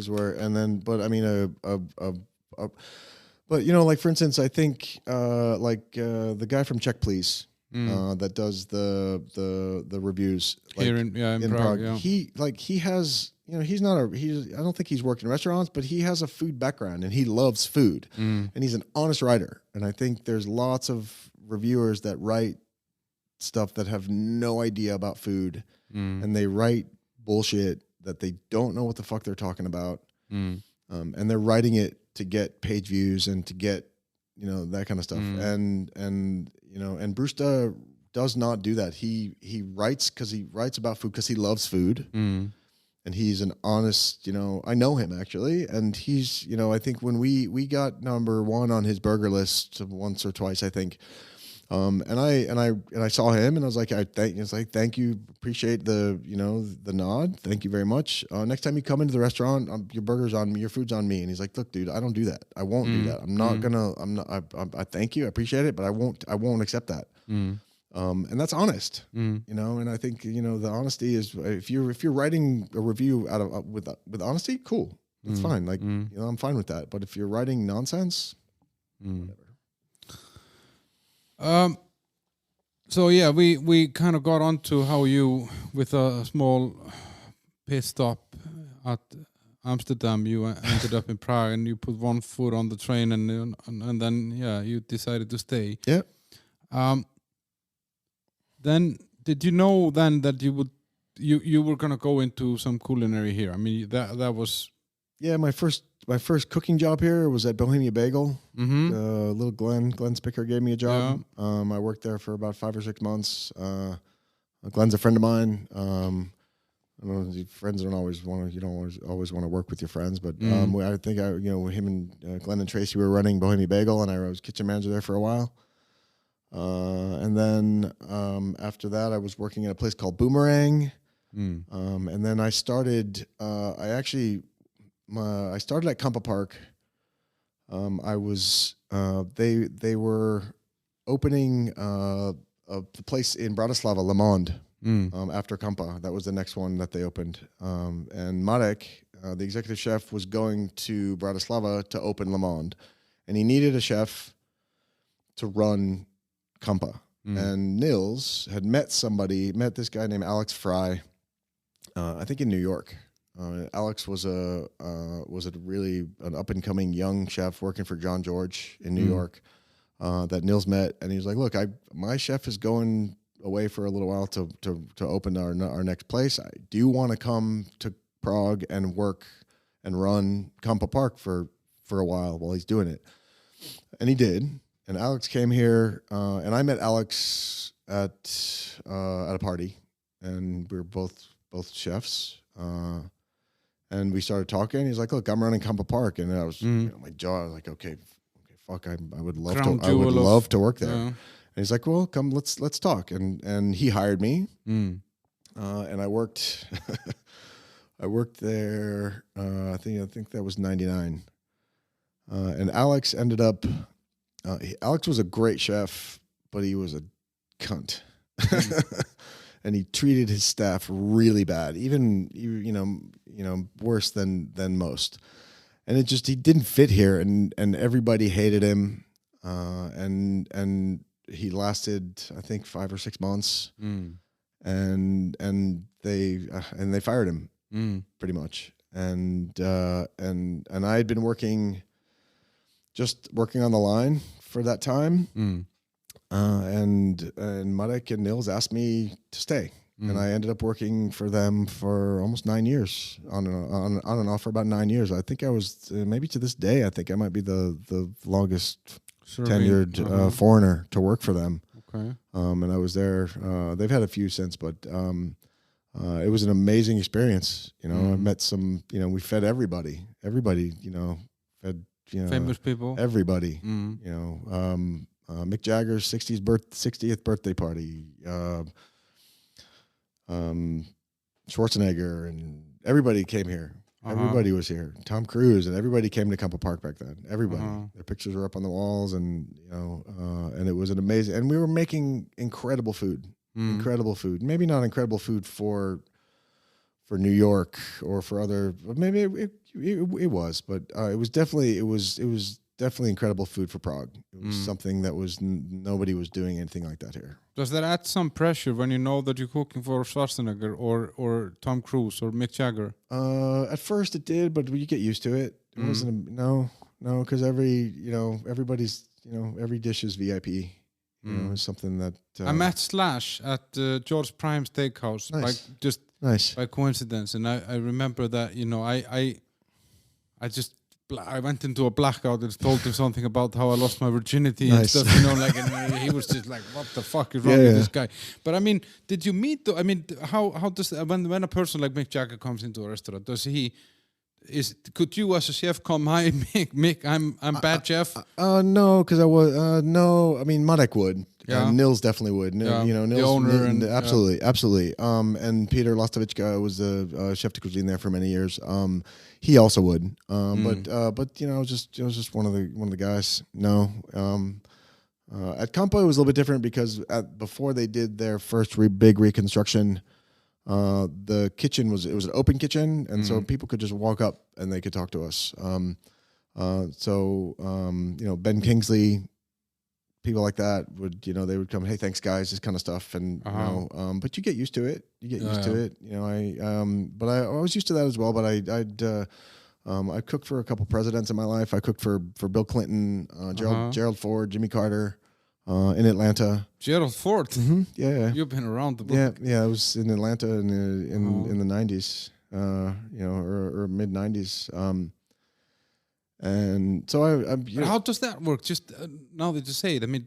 but like, for instance, I think the guy from Check Please that does the reviews here in Prague. He has, I don't think he's worked in restaurants, but he has a food background and he loves food, and he's an honest writer. And I think there's lots of reviewers that write stuff that have no idea about food, and they write bullshit that they don't know what the fuck they're talking about, and they're writing it to get page views and to get that kind of stuff. And Bruce does not do that. He writes about food because he loves food. And he's an honest, I know him actually. And he's, I think when we got #1 on his burger list once or twice, I think. And I saw him and I was like, thank you. Appreciate the nod. Thank you very much. Next time you come into the restaurant, your burger's on me, your food's on me. And he's like, look, dude, I don't do that. I won't do that. I thank you. I appreciate it, but I won't accept that. And that's honest, and I think, the honesty is, if you're writing a review with honesty, cool. That's fine. Like, I'm fine with that. But if you're writing nonsense, whatever. So we kind of got onto how you, with a small pit stop at Amsterdam, you ended up in Prague, and you put one foot on the train, and then you decided to stay. Yeah. Then did you know then that you were gonna go into some culinary here? I mean, that was. Yeah, my first cooking job here was at Bohemia Bagel. Little Glenn Spicker gave me a job. I worked there for about 5 or 6 months. Glenn's a friend of mine. I don't know, friends don't always want to work with your friends, but I think him and Glenn and Tracy were running Bohemia Bagel, and I was kitchen manager there for a while. And then after that, I was working at a place called Boomerang. And then I started. I started at Kampa Park. I was. They were opening the place in Bratislava, Le Monde. After Kampa, that was the next one that they opened. And Marek, the executive chef, was going to Bratislava to open Le Monde, and he needed a chef to run Kampa. And Nils had met this guy named Alex Fry, I think in New York. Alex was a really an up and coming young chef working for John George in New York that Nils met, and he was like, "Look, my chef is going away for a little while to open our next place. I do want to come to Prague and work and run Kampa Park for a while he's doing it." And he did. And Alex came here, and I met Alex at a party, and we were both chefs. And we started talking. He's like, "Look, I'm running Kampa Park," and I was my jaw. I was like, "Okay, fuck, I would love to work there." And he's like, "Well, come, let's talk." And he hired me, and I worked. I worked there. I think that was '99. And Alex ended up. Alex was a great chef, but he was a cunt. And he treated his staff really bad, even worse than most. And he didn't fit here, and everybody hated him. And he lasted, I think, 5 or 6 months, and they fired him pretty much. And I had been working on the line for that time. And Marek and Nils asked me to stay. and I ended up working for them for almost 9 years on and off for about 9 years. I think I was maybe to this day. I think I might be the longest tenured foreigner to work for them. Okay. And I was there. They've had a few since, but it was an amazing experience. You know, I met some. You know, we fed everybody. Everybody. You know, fed famous people. Everybody. You know, Mick Jagger's 60th birthday party. Schwarzenegger and everybody came here. Everybody was here. Tom Cruise and everybody came to Campo Park back then. Everybody. Their pictures were up on the walls, and and it was an amazing. And we were making incredible food. Incredible food. Maybe not incredible food for New York or for other. Maybe it was, but it was definitely incredible food for Prague. It was something that was nobody was doing anything like that here. Does that add some pressure when you know that you're cooking for Schwarzenegger or Tom Cruise or Mick Jagger? At first it did, but you get used to it. It wasn't no, because everybody's every dish is VIP. You know, it's something that I met Slash at George Prime Steakhouse, nice. By coincidence, and I remember that I went into a blackout and told him something about how I lost my virginity and stuff, and he was just like, what the fuck is wrong with this guy? But I mean, did you meet, how does, when a person like Mick Jagger comes into a restaurant, could you as a chef come, hi Mick, I'm bad chef? No, because I was, no, I mean, Marek would. Yeah. Nils definitely would. Nils, the owner. Absolutely. And Peter Lastovička was the chef de cuisine there for many years. He also would. But it was just one of the guys. No. At Campo it was a little bit different because before they did their first big reconstruction, the kitchen was an open kitchen, and so people could just walk up and they could talk to us. Ben Kingsley, people like that they would come, hey, thanks guys, this kind of stuff, and but you get used to it. But I was used to that as well. But I cooked for a couple presidents in my life. I cooked for Bill Clinton, Gerald Ford, Jimmy Carter, in Atlanta. Gerald Ford. Yeah. You've been around the block. Yeah. I was in Atlanta in the 90s, or mid 90s. And so how does that work? Just now that you say it, I mean,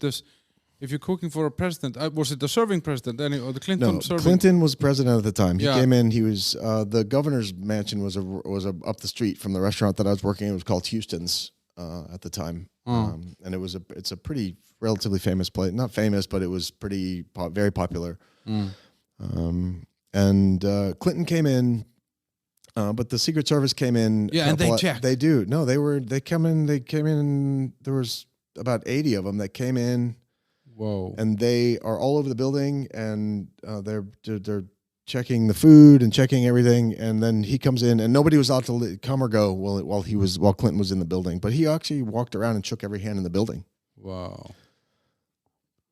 if you're cooking for a president, was it the serving president or the Clinton? No, Clinton was president at the time. He came in. He was the governor's mansion was up the street from the restaurant that I was working in. It was called Houston's at the time, and it's a pretty relatively famous place. Not famous, but it was very popular. And Clinton came in. But the Secret Service came in. Yeah, and they checked. They do. No, they came in. There was about 80 of them that came in. Whoa! And they are all over the building, and they're checking the food and checking everything. And then he comes in, and nobody was out to come or go while Clinton was in the building. But he actually walked around and shook every hand in the building. Wow!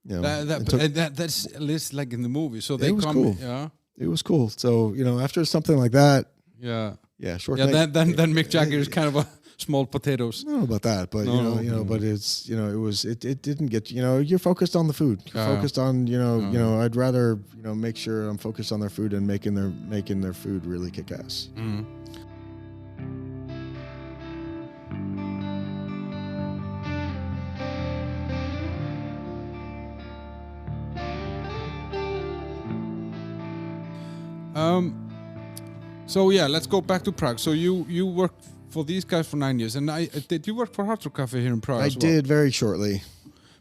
That's it's like in the movie. So they come. Cool. Yeah, it was cool. So after something like that. Yeah, short. Yeah, then Mick Jagger is kind of a small potatoes. I don't know about that, but but it's it didn't get you're focused on the food. You're focused on I'd rather make sure I'm focused on their food and making their food really kick ass. So yeah, let's go back to Prague. So you worked for these guys for 9 years, and did you work for Hard Rock Cafe here in Prague? I did very shortly.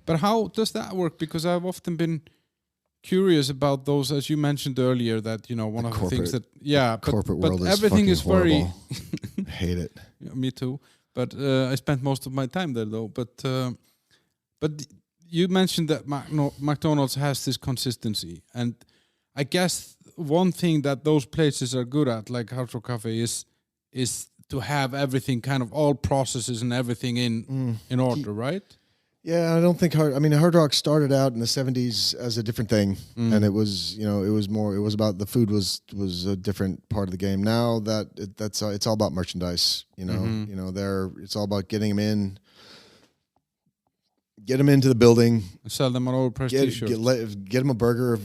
But how does that work? Because I've often been curious about those, as you mentioned earlier, that one of the things that corporate world is everything is very I hate it. Yeah, me too. But I spent most of my time there though. But you mentioned that McDonald's has this consistency, and I guess one thing that those places are good at, like Hard Rock Cafe, is to have everything, kind of all processes and everything in order, right? Yeah, I don't think Hard Rock started out in the 70s as a different thing, and it was it was about the food was a different part of the game. Now that's it's all about merchandise, it's all about getting them in, get them into the building, Sell them on overpriced t-shirts. Get them a burger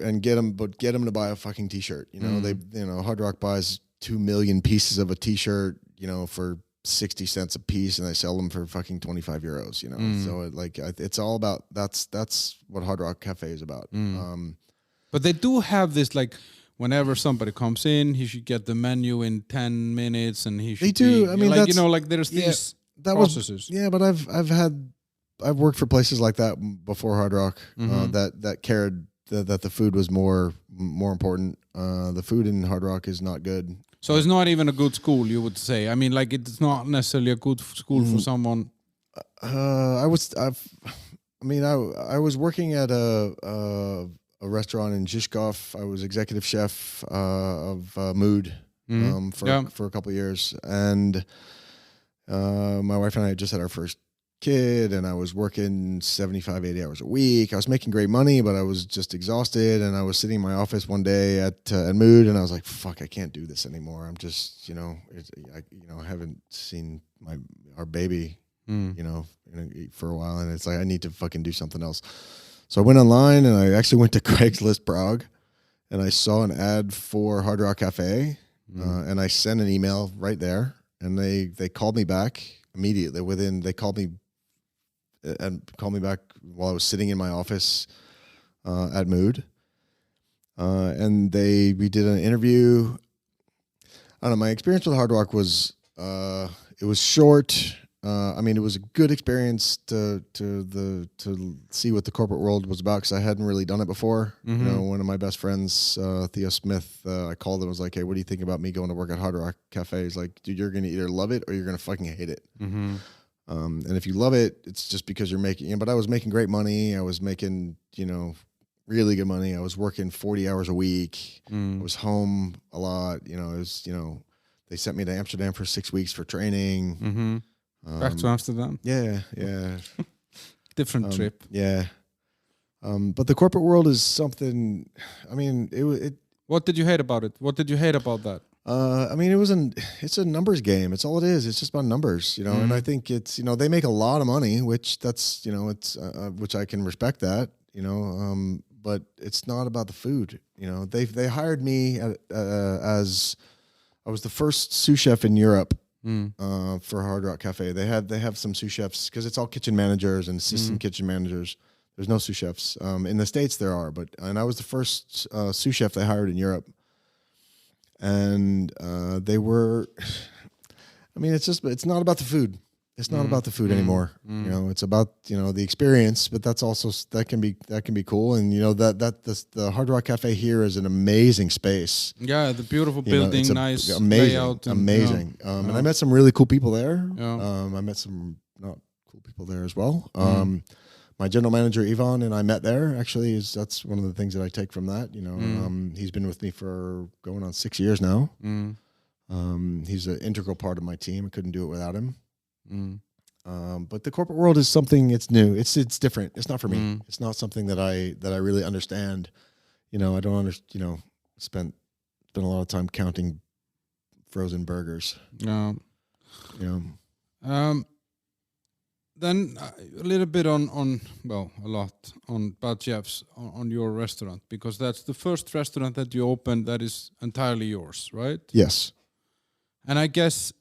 and get them to buy a fucking t-shirt. You know, Hard Rock buys 2 million pieces of a t-shirt, for 60 cents a piece, and they sell them for fucking 25 euros, So it's all about, that's what Hard Rock Cafe is about. But they do have this, like, whenever somebody comes in, he should get the menu in 10 minutes, and he should They do. be, I mean, there's these processes. I've worked for places like that before Hard Rock, that cared that the food was more important. The food in Hard Rock is not good. So it's not even a good school, you would say. I mean, like, it's not necessarily a good school for someone. I was working at a restaurant in Žižkov. I was executive chef of Mood for a couple of years, and my wife and I just had our first kid, and I was working 75, 80 hours a week. I was making great money, but I was just exhausted, and I was sitting in my office one day at Mood, and I was like, fuck, I can't do this anymore. I'm just, I haven't seen our baby, for a while, and it's like, I need to fucking do something else. So I went online, and I actually went to Craigslist Prague, and I saw an ad for Hard Rock Cafe, and I sent an email right there, and they called me back immediately. They called me back while I was sitting in my office at Mood, and we did an interview. I don't know. My experience with Hard Rock was it was short. It was a good experience to see what the corporate world was about, because I hadn't really done it before. One of my best friends, Theo Smith, I called him and was like, hey, what do you think about me going to work at Hard Rock Cafe? He's like, dude, you're going to either love it or you're going to fucking hate it. And if you love it, it's just because you're making, but I was making great money. I was making, really good money. I was working 40 hours a week. I was home a lot. They sent me to Amsterdam for 6 weeks for training. Back to Amsterdam. Yeah. Different trip. Yeah. But the corporate world is something, What did you hate about it? What did you hate about that? It's a numbers game. It's all it is. It's just about numbers, and I think it's, they make a lot of money, which it's, which I can respect that, but it's not about the food. They hired me as I was the first sous chef in Europe. For Hard Rock Cafe. They have some sous chefs, because it's all kitchen managers and assistant kitchen managers. There's no sous chefs. In the States there are, and I was the first sous chef they hired in Europe. And they were, it's not about the food. It's not about the food anymore. It's about, the experience, but that can be cool. And the Hard Rock Cafe here is an amazing space. Yeah, the beautiful building, nice amazing, layout, amazing. And I met some really cool people there. I met some not cool people there as well. My general manager Ivan and I met there. Actually, that's one of the things that I take from that. He's been with me for going on 6 years now. He's an integral part of my team. I couldn't do it without him. But the corporate world is something, it's new. It's different. It's not for me. It's not something that I really understand. I don't spent a lot of time counting frozen burgers. Then a little bit a lot on Bad Jeff's on your restaurant, because that's the first restaurant that you opened that is entirely yours, right? Yes. And I guess,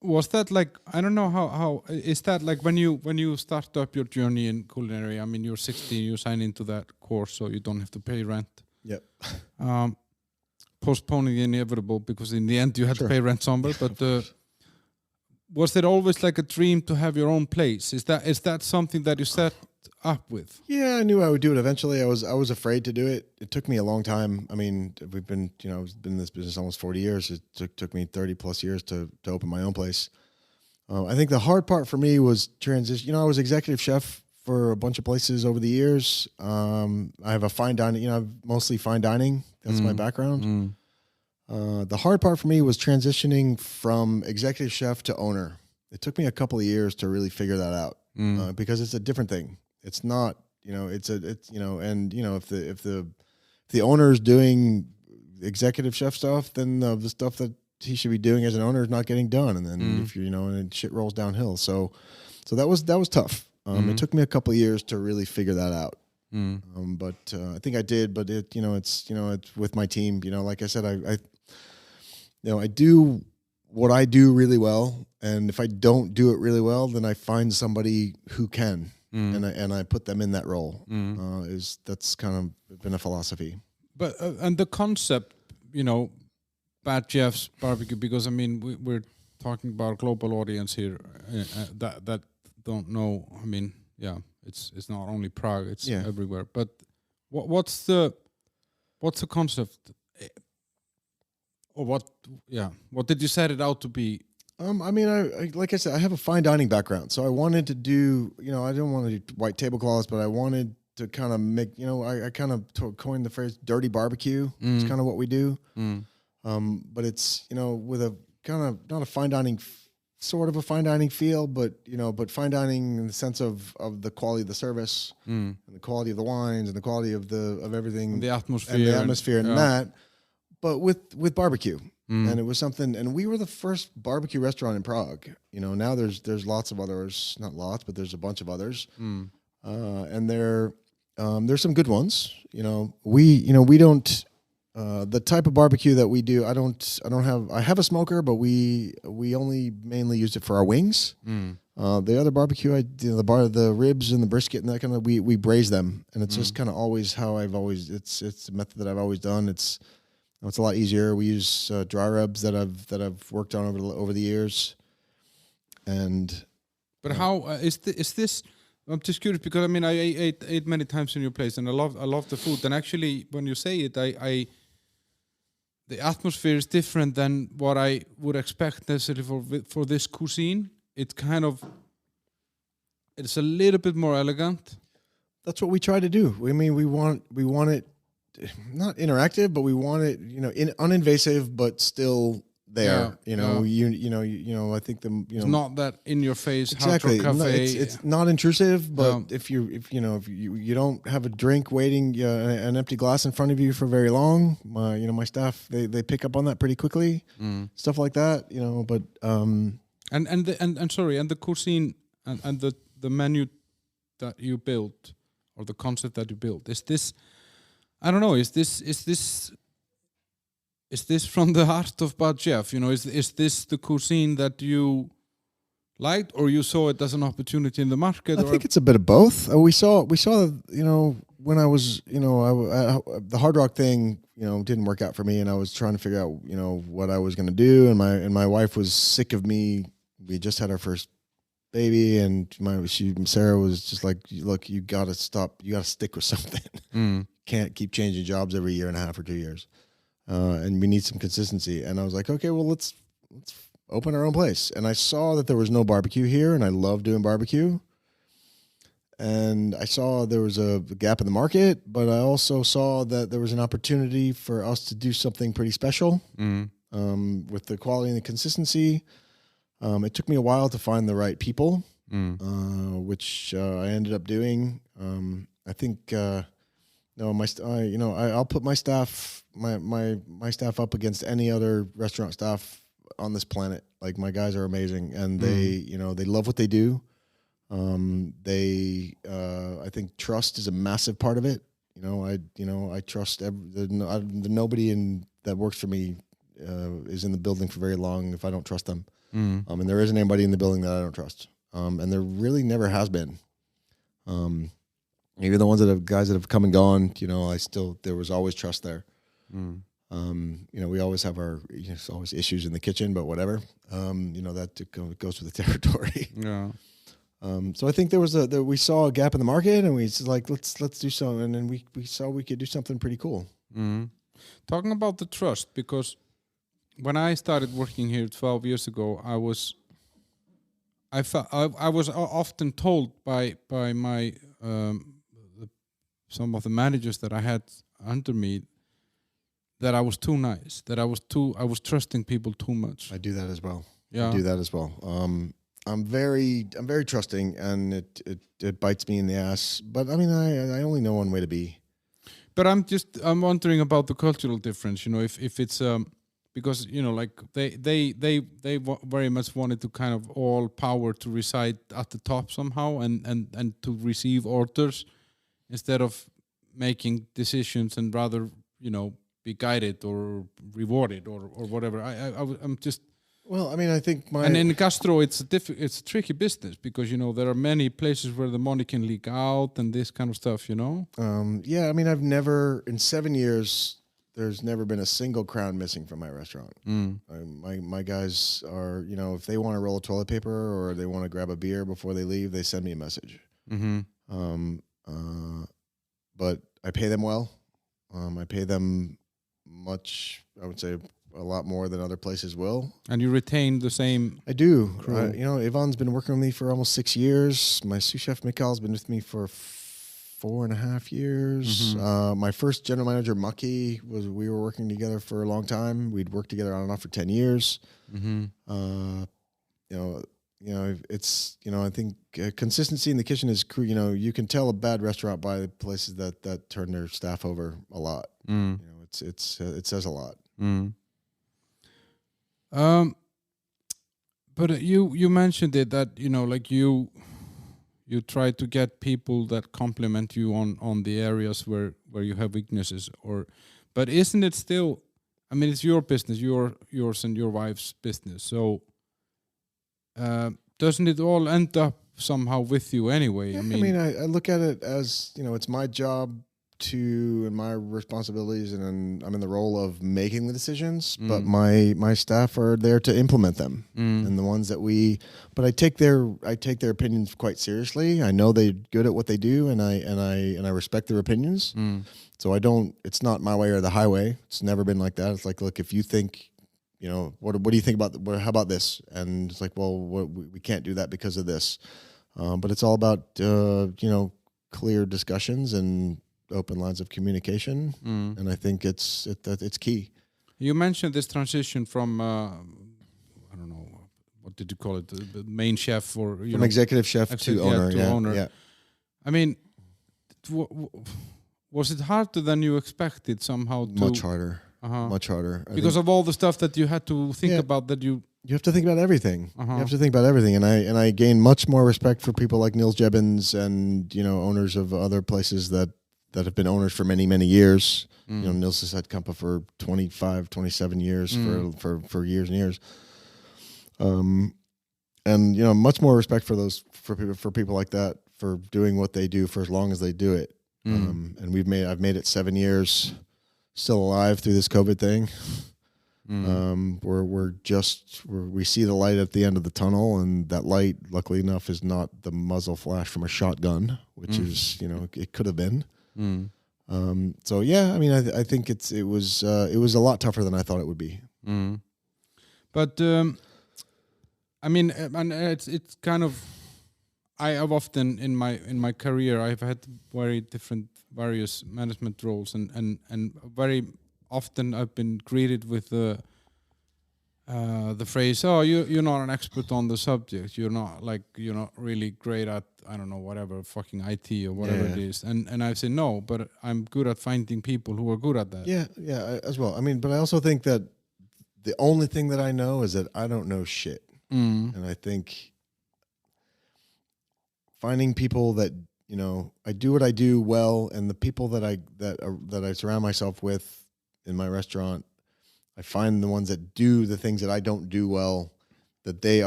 was that like, I don't know how is that like when you start up your journey in culinary? You're 16, you sign into that course, so you don't have to pay rent. Yep. Postponing the inevitable, because in the end you had to pay rent somewhere. But was it always like a dream to have your own place? Is that something that you set up with? Yeah, I knew I would do it eventually. I was afraid to do it. It took me a long time. We've been, I've been in this business almost 40 years. It took me 30 plus years to open my own place. I think the hard part for me was transition. I was executive chef for a bunch of places over the years. I have a fine dining, mostly fine dining. That's my background. The hard part for me was transitioning from executive chef to owner. It took me a couple of years to really figure that out, because it's a different thing. It's not, if the owner is doing executive chef stuff, then the stuff that he should be doing as an owner is not getting done. And then if and shit rolls downhill. So that was tough. It took me a couple of years to really figure that out. Mm. But I think I did. But it's with my team. Like I said, I do what I do really well, and if I don't do it really well, then I find somebody who can, and I put them in that role. That's kind of been a philosophy. But and the concept, Bad Jeff's Barbecue, because I mean we're talking about a global audience here that don't know. I mean, yeah, it's not only Prague; it's everywhere. But what's the concept? Or what did you set it out to be? I mean, I like I said, I have a fine dining background, so I wanted to do, I didn't want to do white tablecloths, but I wanted to kind of make, I kind of coined the phrase "dirty barbecue." It's kind of what we do, but it's with a kind of not a fine dining, sort of a fine dining feel, but fine dining in the sense of the quality of the service, and the quality of the wines, and the quality of everything, and the atmosphere, and that. But with barbecue, and it was something, and we were the first barbecue restaurant in Prague. Now there's lots of others, not lots, but there's a bunch of others, and there's some good ones. We don't the type of barbecue that we do. I have a smoker, but we only mainly use it for our wings. The other barbecue, the ribs and the brisket and that kind of, we braise them, and it's just kind of always how it's a method that I've always done. It's a lot easier. We use dry rubs that I've worked on over the years, and. But how is this? I'm just curious because I mean I ate many times in your place, and I love the food. And actually, when you say it, the atmosphere is different than what I would expect necessarily for this cuisine. It's a little bit more elegant. That's what we try to do. I mean, we want it. Not interactive, but we want it, uninvasive, but still there. I think it's not that in your face. Exactly, cafe. It's not intrusive, but if you don't have a drink waiting, an empty glass in front of you for very long, my staff they pick up on that pretty quickly, stuff like that. But and the cuisine and the menu that you built, or the concept that you built, is this? I don't know. Is this from the heart of Bad Jeff? Is this the cuisine that you liked, or you saw it as an opportunity in the market? I think it's a bit of both. We saw. When I was, the Hard Rock thing, didn't work out for me, and I was trying to figure out, what I was going to do, and my wife was sick of me. We just had our first baby, and Sarah was just like, look, you got to stop. You got to stick with something. Can't keep changing jobs every year and a half or 2 years, and we need some consistency. And I was like, okay, well, let's open our own place. And I saw that there was no barbecue here, and I love doing barbecue. And I saw there was a gap in the market, but I also saw that there was an opportunity for us to do something pretty special with the quality and the consistency. It took me a while to find the right people, which I ended up doing. I think. No, I'll put my staff, my staff up against any other restaurant staff on this planet. Like, my guys are amazing, and they love what they do. I think trust is a massive part of it. I trust nobody that works for me is in the building for very long if I don't trust them. And there isn't anybody in the building that I don't trust. And there really never has been. Even the guys that have come and gone, there was always trust there. We always have there's always issues in the kitchen, but whatever. That goes with the territory. Yeah. So I think we saw a gap in the market, and we just like, let's do something. And then we saw we could do something pretty cool. Talking about the trust, because when I started working here 12 years ago, I was often told by my some of the managers that I had under me that I was too nice, that I was trusting people too much. I do that as well. Yeah. I do that as well. I'm very trusting, and it bites me in the ass. But I mean, I only know one way to be. But I'm wondering about the cultural difference. If it's because like they very much wanted to kind of all power to reside at the top somehow, and to receive orders instead of making decisions, and rather be guided or rewarded or whatever. I'm just. Well, I mean, I think and in gastro, it's a tricky business because there are many places where the money can leak out and this kind of stuff. Yeah, I mean, I've never in 7 years. There's never been a single crown missing from my restaurant. My guys are, if they want to roll a toilet paper or they want to grab a beer before they leave, they send me a message. But I pay them well. I pay them much. I would say a lot more than other places will. And you retain the same. I do. Ivan's been working with me for almost 6 years. My sous chef Mikhail's been with me for 4.5 years. My first general manager Mucky we were working together for a long time. We'd worked together on and off for 10 years. It's I think consistency in the kitchen is you can tell a bad restaurant by the places that turn their staff over a lot. It says a lot. But you mentioned it that like you try to get people that compliment you on the areas where you have weaknesses, but isn't it still? I mean, it's your business, yours and your wife's business. So doesn't it all end up somehow with you anyway? Yeah, I look at it as it's my job and my responsibilities, and I'm in the role of making the decisions, but my staff are there to implement them. And the ones that but I take their opinions quite seriously. I know they're good at what they do, and I respect their opinions. So it's not my way or the highway. It's never been like that. It's like, look, if you think, what do you think about how about this? And it's like, well, we can't do that because of this. But it's all about clear discussions and open lines of communication, and I think it's key. You mentioned this transition from I don't know, what did you call it, the main chef or from executive chef to owner. Yeah. I mean, was it harder than you expected somehow? Much harder. Much harder because of all the stuff that you had to think about. That you have to think about everything. You have to think about everything, and I gain much more respect for people like Nils Jebbins and owners of other places that have been owners for many, many years. Nils has had Kampa for 25, 27 years for years and years. And much more respect for people like that for doing what they do for as long as they do it. And I've made it 7 years, still alive through this COVID thing. We see the light at the end of the tunnel, and that light, luckily enough, is not the muzzle flash from a shotgun, which is it could have been. So yeah, I mean, I think it was a lot tougher than I thought it would be. But I mean, and it's kind of, I have often in my career I've had various management roles, and very often I've been greeted with the phrase, "Oh, you're not an expert on the subject. You're not really great at, I don't know, whatever, fucking IT or whatever it is." And I say no, but I'm good at finding people who are good at that. Yeah, as well. I mean, but I also think that the only thing that I know is that I don't know shit, and I think finding people that I do what I do well, and the people that I surround myself with in my restaurant, I find the ones that do the things that I don't do well, that they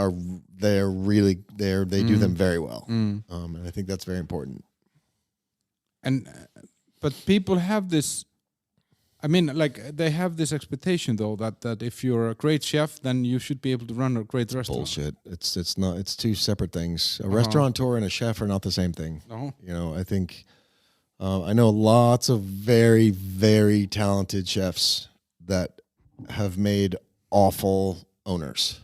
do them very well. And I think that's very important. But people have this, I mean, like, they have this expectation though that if you're a great chef, then you should be able to run a great restaurant. Bullshit. It's not. It's two separate things. A restaurateur and a chef are not the same thing. No. I think I know lots of very, very talented chefs that have made awful owners.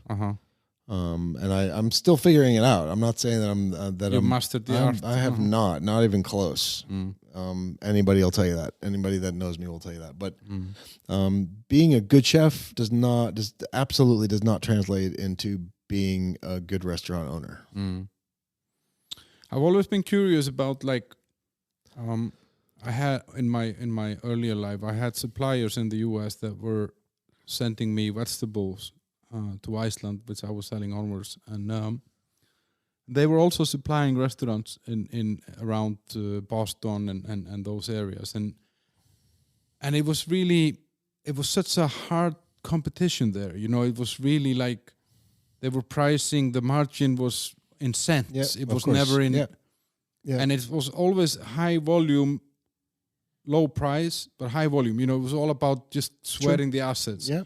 And I'm still figuring it out. I'm not saying that I'm mastered the art. I have not even close. Anybody will tell you that. Anybody that knows me will tell you that. But being a good chef absolutely does not translate into being a good restaurant owner. I've always been curious about, like, I had in my earlier life, I had suppliers in the US that were sending me vegetables to Iceland, which I was selling onwards, and they were also supplying restaurants in around Boston and those areas, and it was such a hard competition there. It was really like they were pricing, the margin was in cents. It was never in, and it was always high volume, low price, but high volume. It was all about just sweating the assets. Yeah.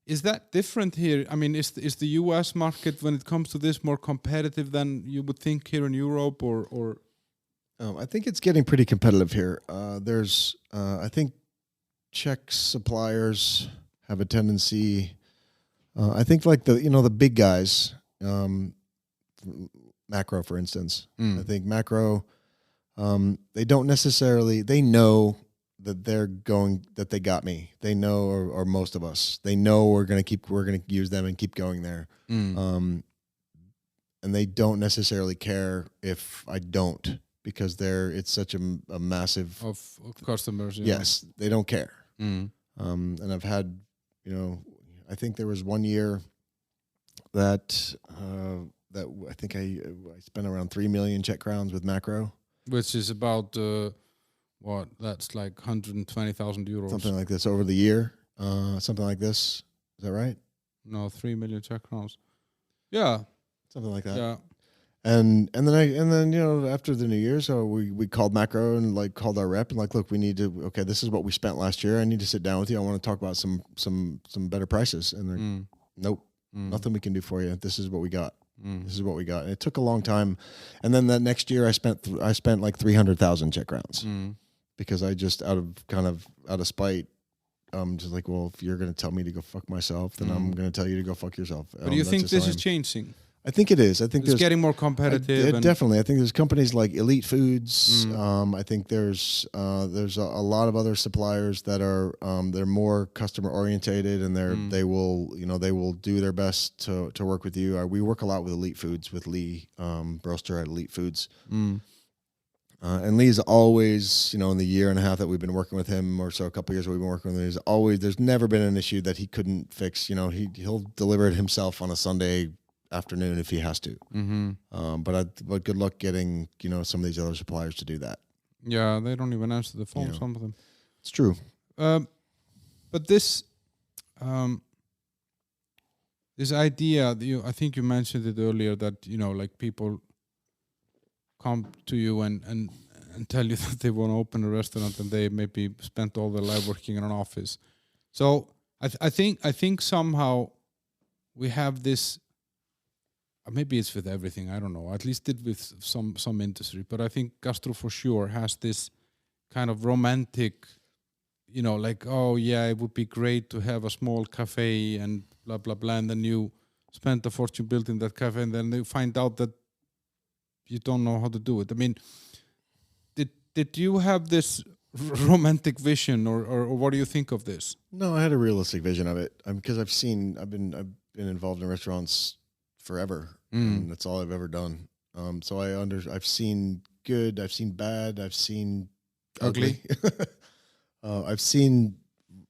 Is that different here? I mean, is the U.S. market, when it comes to this, more competitive than you would think here in Europe, or? I think it's getting pretty competitive here. There's, I think, Czech suppliers have a tendency. I think like the big guys, Macro, for instance. I think Macro, they don't necessarily. They know that they got me. They know, or most of us, they know we're gonna use them and keep going there. And they don't necessarily care if I don't, because it's such a massive of customers. Yes, they don't care. And I've had, I think there was one year that I think I spent around 3 million Czech crowns with Macro, which is about that's like 120,000 euros, something like this over the year, something like this. Is that right? No, 3 million Czech crowns. Yeah, something like that. Yeah. And then after the New Year, so we called Macro and like called our rep and like, look, we need to, okay, this is what we spent last year. I need to sit down with you. I want to talk about some better prices. And they're nope, nothing we can do for you. This is what we got. This is what we got. And it took a long time. And then that next year I spent like 300,000 Czech crowns because I just out of spite, just like, well, if you're going to tell me to go fuck myself, then I'm going to tell you to go fuck yourself. But do you think this is changing? I think it is. I think it's getting more competitive. Definitely. I think there's companies like Elite Foods. I think there's a lot of other suppliers that are they're more customer orientated, and they will do their best to work with you. We work a lot with Elite Foods with Lee Broster at Elite Foods. And Lee's always, in the year and a half that we've been working with him, or so a couple of years that we've been working with him, there's never been an issue that he couldn't fix. He'll deliver it himself on a Sunday afternoon if he has to. But good luck getting some of these other suppliers to do that. Yeah, they don't even answer the phone. Some of them. It's true. But this this idea, I think you mentioned it earlier, that like people come to you and tell you that they want to open a restaurant and they maybe spent all their life working in an office. So I think somehow we have this. Maybe it's with everything, I don't know. At least it with some industry. But I think gastro for sure has this kind of romantic, like, oh yeah, it would be great to have a small cafe and blah, blah, blah. And then you spend a fortune building that cafe and then you find out that you don't know how to do it. I mean, did you have this romantic vision or what do you think of this? No, I had a realistic vision of it because I've been involved in restaurants forever, and that's all I've ever done. So I've seen good, I've seen bad, I've seen ugly. I've seen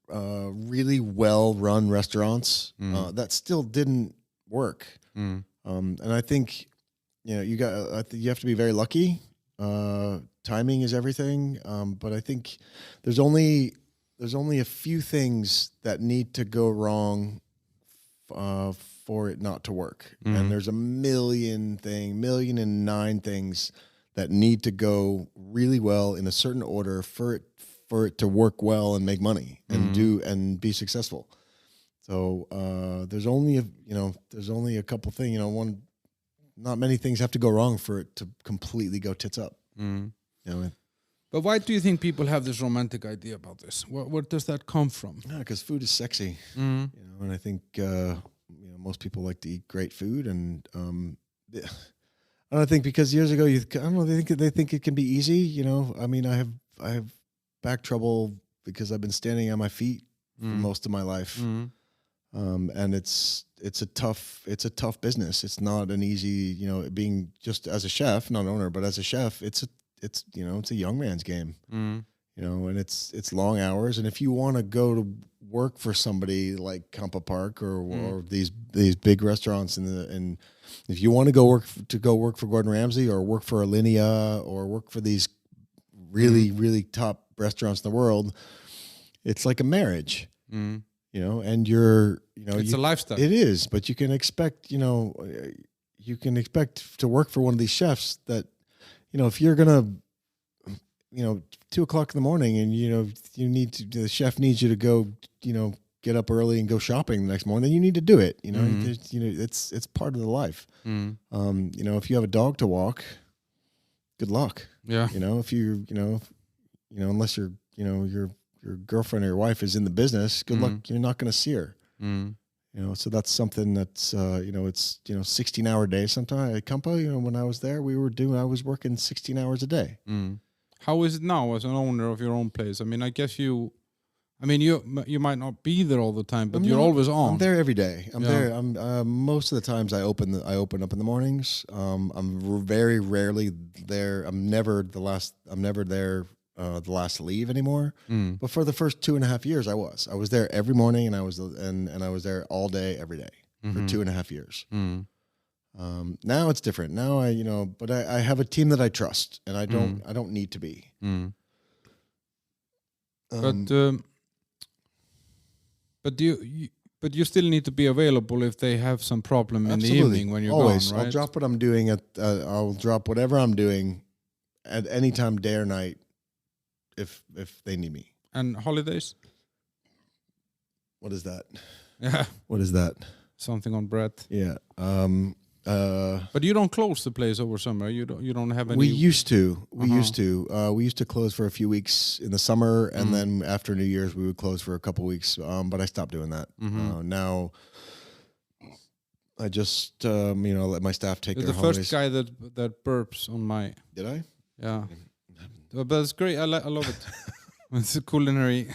really well-run restaurants that still didn't work. And I think you have to be very lucky. Timing is everything. But I think there's only a few things that need to go wrong for it not to work. And there's 1,009 things that need to go really well in a certain order for it to work well and make money and be successful. So there's only a couple things, not many things have to go wrong for it to completely go tits up. But why do you think people have this romantic idea about this? Where does that come from? Because food is sexy, and I think most people like to eat great food, and I don't think because years ago they think it can be easy. I mean, I have back trouble because I've been standing on my feet for most of my life, and it's a tough business. It's not an easy, being just as a chef, not an owner, but as a chef, it's a young man's game. and it's long hours. And if you want to go to work for somebody like Campa Park or these big restaurants and if you want to go work for Gordon Ramsay or work for Alinea or work for these really really top restaurants in the world, it's like a marriage, and it's a lifestyle. It is, but you can expect to work for one of these chefs that, if you're gonna 2:00 in the morning and the chef needs you to go get up early and go shopping the next morning, then you need to do it. It's part of the life. If you have a dog to walk, good luck. Yeah. If you unless your girlfriend or your wife is in the business, good luck. You're not going to see her. So that's something that's it's 16-hour days sometimes at Campa. When I was there, I was working 16 hours a day. How is it now as an owner of your own place? I mean, I guess you might not be there all the time, but you're always on. I'm there every day. I'm there. I'm most of the times I open up in the mornings. I'm very rarely there. I'm never there the last to leave anymore. But for the first 2.5 years, I was there every morning, and I was there all day every day for 2.5 years. Now it's different. Now but I have a team that I trust, and I don't need to be. But you still need to be available if they have some problem in the evening when you're always gone, right? I'll drop what I'm doing I'll drop whatever I'm doing at any time, day or night, if they need me. And holidays? What is that? Yeah. What is that? Something on bread. Yeah. But you don't close the place over summer. You don't have any. We used to. We used to close for a few weeks in the summer, and then after New Year's we would close for a couple weeks. But I stopped doing that. Now I just let my staff take You're their the holidays. first guy that burps on my. Did I? Yeah. But it's great. I love it. It's a culinary.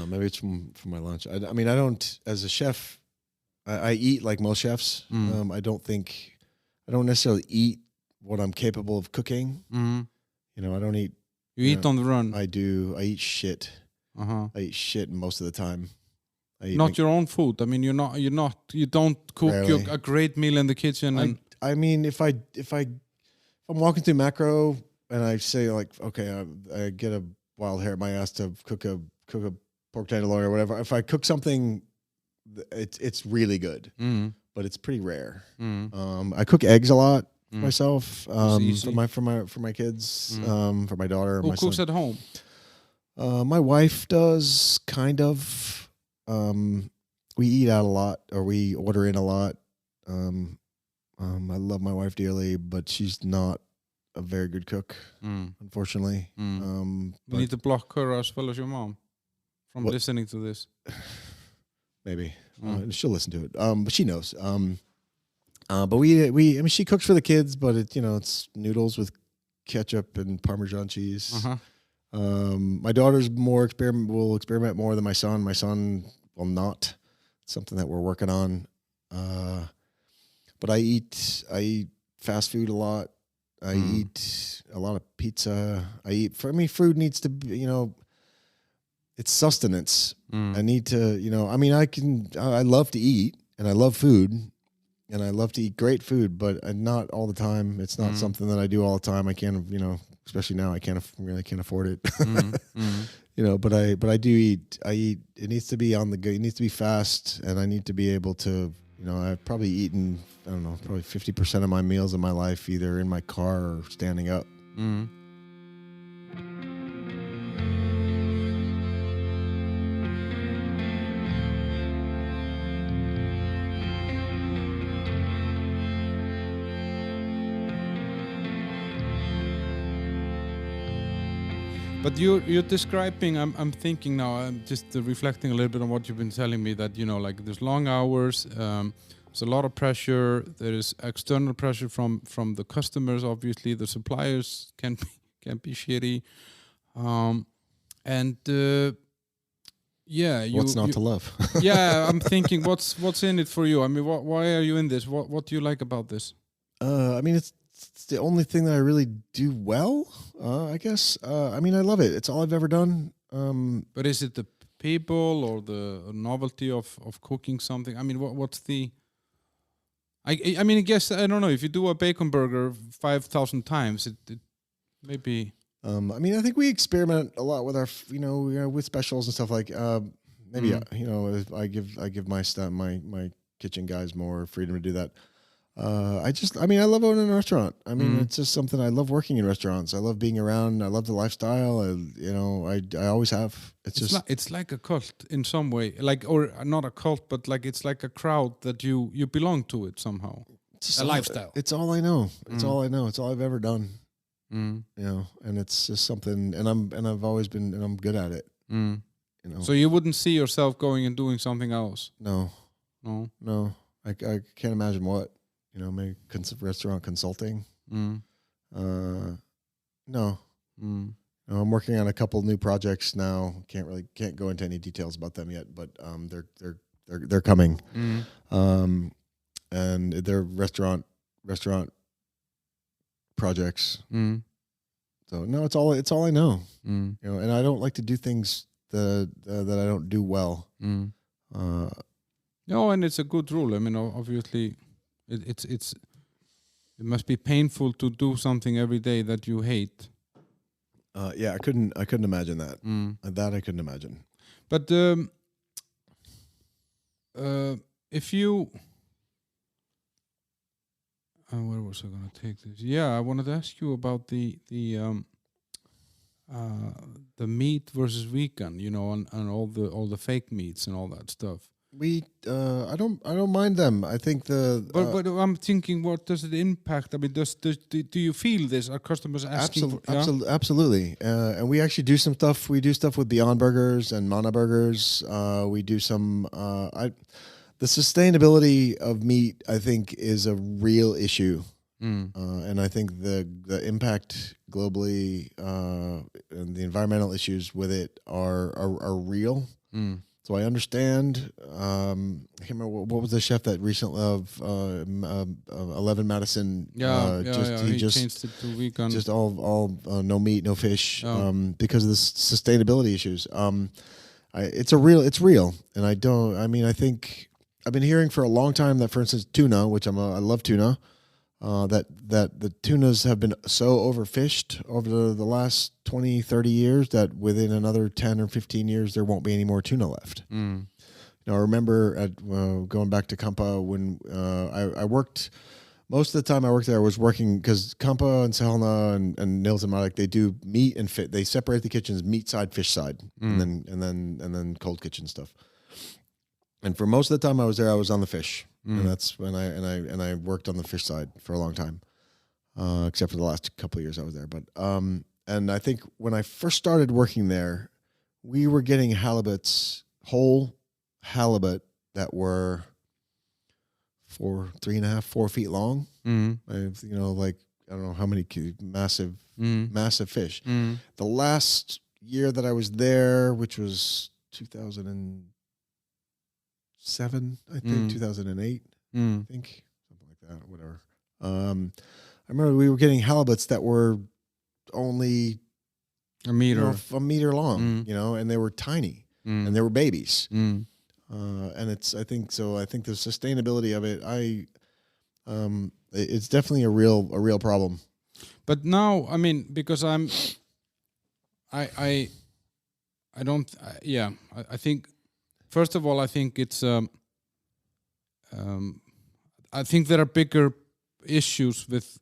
Maybe it's from my lunch. I don't, as a chef, I eat like most chefs. I don't necessarily eat what I'm capable of cooking. I don't eat. You eat on the run. I do. I eat shit. I eat shit most of the time. Not your own food. I mean, you don't cook a great meal in the kitchen. If I'm walking through Macro and I say like, okay, I get a wild hair at my ass to cook a pork tenderloin or whatever. If I cook something, it's really good, but it's pretty rare. I cook eggs a lot myself for my kids, for my daughter. Who cooks at home? My wife does, kind of. We eat out a lot, or we order in a lot. I love my wife dearly, but she's not a very good cook, unfortunately. You need to block her as well as your mom from listening to this. Maybe she'll listen to it, but she knows. But she cooks for the kids, but it's noodles with ketchup and Parmesan cheese. My daughter's will experiment more than my son. My son will not. It's something that we're working on. But I eat fast food a lot. I eat a lot of pizza. For me, food needs to be, it's sustenance. I need to, I love to eat, and I love food, and I love to eat great food, but not all the time. It's not something that I do all the time. I can't, especially now, I can't afford it. But I do eat. It needs to be on the go. It needs to be fast, and I need to be able to. I've probably eaten, I don't know, probably 50% of my meals in my life either in my car or standing up. But you're describing. I'm thinking now. I'm just reflecting a little bit on what you've been telling me. That like there's long hours. There's a lot of pressure. There is external pressure from the customers. Obviously, the suppliers can be shitty. What's not to love? Yeah, I'm thinking. What's in it for you? I mean, why are you in this? What do you like about this? It's it's the only thing that I really do well. I guess. I mean, I love it. It's all I've ever done. But is it the people or the novelty of cooking something? I mean, what's the? I mean, I guess I don't know. If you do a bacon burger 5,000 times, it maybe. I mean, I think we experiment a lot with our, with specials and stuff like. Maybe if I give my stuff, my kitchen guys more freedom to do that. I love owning a restaurant. I mean, it's just something I love working in restaurants. I love being around. I love the lifestyle. I always have. It's like a cult in some way, like, or not a cult, but like it's like a crowd that you belong to it somehow. It's a lifestyle. It's all I know. It's all I know. It's all I've ever done. And it's just something, and I've always been, and I'm good at it. So you wouldn't see yourself going and doing something else? No. I can't imagine what. Maybe restaurant consulting. No. I'm working on a couple new projects now. Can't go into any details about them yet, but they're coming. And they're restaurant projects. So no, it's all I know. And I don't like to do things that I don't do well. No, and it's a good rule. I mean, obviously, it must be painful to do something every day that you hate. Yeah, I couldn't imagine that. That I couldn't imagine. But if you, where was I going to take this? Yeah, I wanted to ask you about the meat versus vegan, and all the fake meats and all that stuff. I don't mind them. I think but I'm thinking, what does it impact? I mean, do you feel this? Are customers asking? Absolutely. And we actually do some stuff. We do stuff with Beyond Burgers and Mana Burgers. We do some. The sustainability of meat, I think, is a real issue. And I think the impact globally and the environmental issues with it are real. So I understand. I can't remember what was the chef that recently of 11 Madison. He changed it to vegan. Just all no meat, no fish, because of the sustainability issues. It's real, and I think I've been hearing for a long time that, for instance, tuna, which I love tuna. That the tunas have been so overfished over the last 20, 30 years that within another 10 or 15 years, there won't be any more tuna left. I remember going back to Kampa when I worked, most of the time I worked there, I was working because Kampa and Sahelna and Nils and Marek, they do meat and fit. They separate the kitchens, meat side, fish side, and then cold kitchen stuff. And for most of the time I was there, I was on the fish. And that's when I worked on the fish side for a long time, except for the last couple of years I was there. But and I think when I first started working there, we were getting whole halibut that were 3.5, 4 feet long. Like I don't know how many massive fish. The last year that I was there, which was 2007, I think, 2008, I think, something like that, whatever. I remember we were getting halibuts that were only a meter long, and they were tiny, and they were babies. And I think the sustainability of it, it's definitely a real problem. But now, I mean, because I think. First of all, I think it's. I think there are bigger issues with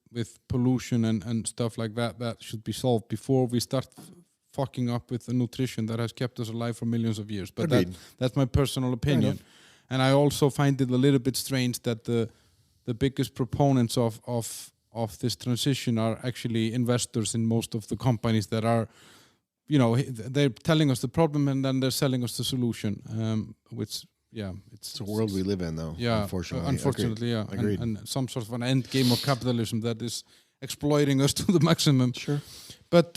pollution and stuff like that should be solved before we start fucking up with the nutrition that has kept us alive for millions of years. But that's my personal opinion, and I also find it a little bit strange that the biggest proponents of this transition are actually investors in most of the companies that are. They're telling us the problem and then they're selling us the solution, which, it's a world we live in, though. Yeah, unfortunately, Agreed. And some sort of an end game of capitalism that is exploiting us to the maximum. Sure. But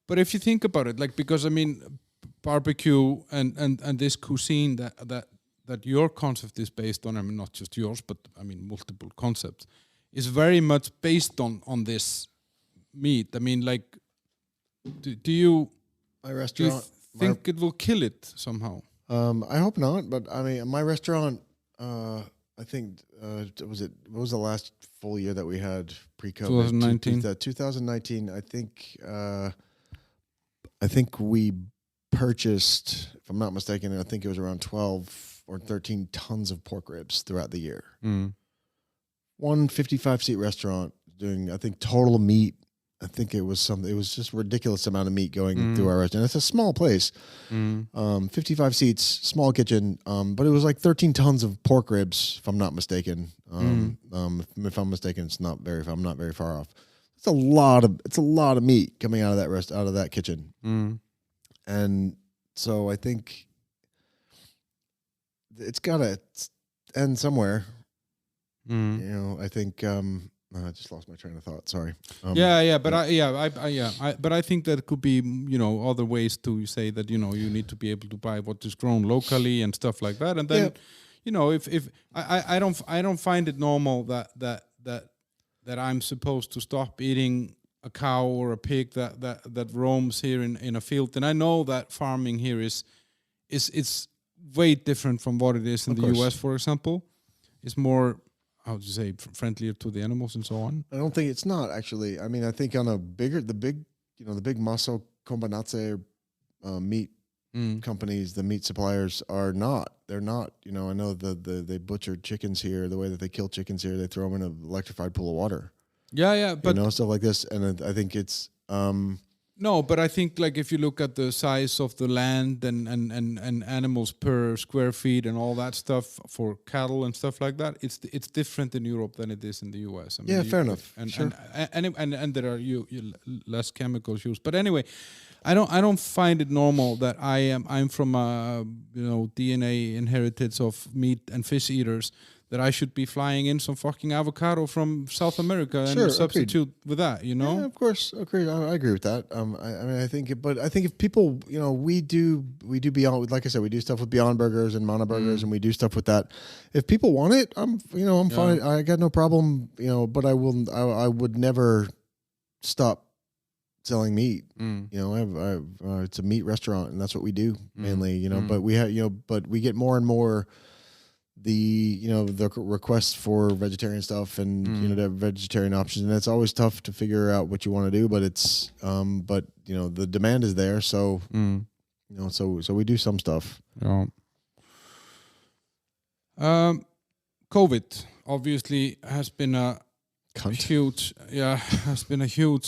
but if you think about it, like, because I mean, barbecue and this cuisine that your concept is based on, I mean, not just yours, but I mean, multiple concepts, is very much based on this meat. I mean, like, do you My restaurant. think it will kill it somehow? I hope not, but I mean, my restaurant. I think what was the last full year that we had pre-COVID? 2019. 2019. I think we purchased, if I'm not mistaken, I think it was around 12 or 13 tons of pork ribs throughout the year. One 55-seat restaurant doing, I think, total meat. I think it was just a ridiculous amount of meat going through our restaurant. It's a small place, 55 seats, small kitchen, but it was like 13 tons of pork ribs, if I'm not mistaken. If I'm mistaken, I'm not very far off. It's a lot of meat coming out of that kitchen. And so I think it's gotta end somewhere. You know, I think, I just lost my train of thought. Sorry. But I think that could be, you know, other ways to say that, you know, you need to be able to buy what is grown locally and stuff like that. And then, you know, if I don't find it normal that I'm supposed to stop eating a cow or a pig that roams here in a field. And I know that farming here is way different from what it is in the US, for example. It's more, how would you say, friendlier to the animals and so on? I don't think it's not actually. I mean, I think on the big Masso Combinazze meat companies, the meat suppliers are not. They're not. You know, I know they butcher chickens here. The way that they kill chickens here, they throw them in an electrified pool of water. But you know, stuff like this, and I think it's. No, but I think, like, if you look at the size of the land and animals per square feet and all that stuff for cattle and stuff like that, it's different in Europe than it is in the US. I mean, fair enough. And, sure. and there are you less chemicals used. But anyway, I don't find it normal that I'm from a DNA inherited of meat and fish eaters, that I should be flying in some fucking avocado from South America and substitute with that, you know? Yeah, of course. Okay, I agree with that. I mean, I think if people, you know, we do Beyond, like I said, we do stuff with Beyond Burgers and Mana Burgers, and we do stuff with that. If people want it, I'm fine. I got no problem, you know. But I would never stop selling meat. You know, it's a meat restaurant, and that's what we do mainly. You know, but we have, but we get more and more the requests for vegetarian stuff and to have vegetarian options, and it's always tough to figure out what you want to do, but it's the demand is there, so so we do some stuff. COVID obviously has been a huge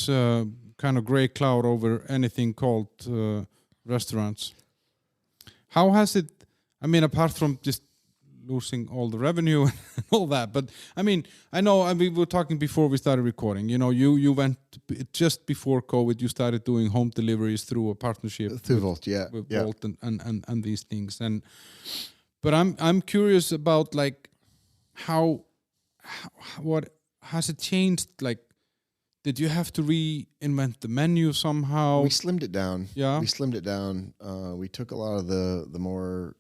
kind of gray cloud over anything called restaurants. How has it, I mean, apart from just losing all the revenue and all that, but I mean, we were talking before we started recording. You know, you went just before COVID. You started doing home deliveries through a partnership through Volt, with Volt and these things. But I'm curious about, like, what has it changed? Like, did you have to reinvent the menu somehow? We slimmed it down. Yeah, we slimmed it down. We took a lot of the more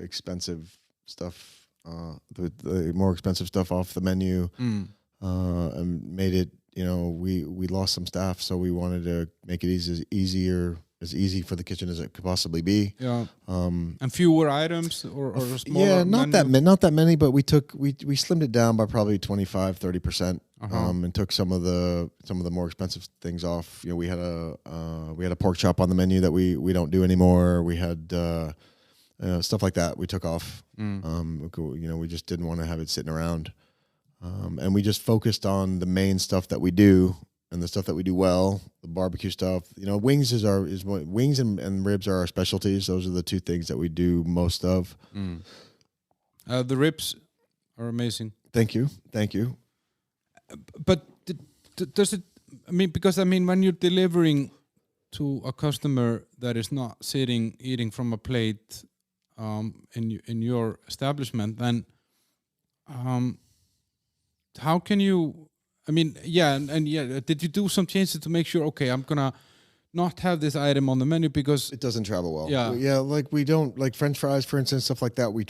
expensive stuff, the more expensive stuff off the menu, and made it. You know, we lost some staff, so we wanted to make it as easy for the kitchen as it could possibly be. Yeah. And fewer items or smaller. Yeah, not that many, but we slimmed it down by probably 25-30%. And took some of the more expensive things off. You know, we had a pork chop on the menu that we don't do anymore. We had stuff like that we took off. We just didn't want to have it sitting around. And we just focused on the main stuff that we do and the stuff that we do well, the barbecue stuff. You know, wings wings and ribs are our specialties. Those are the two things that we do most of. The ribs are amazing. Thank you. But does it? I mean, because when you're delivering to a customer that is not sitting eating from a plate in your establishment, then how can you? I mean, did you do some changes to make sure? Okay, I'm gonna not have this item on the menu because it doesn't travel well. Yeah, like we don't like French fries, for instance, stuff like that. We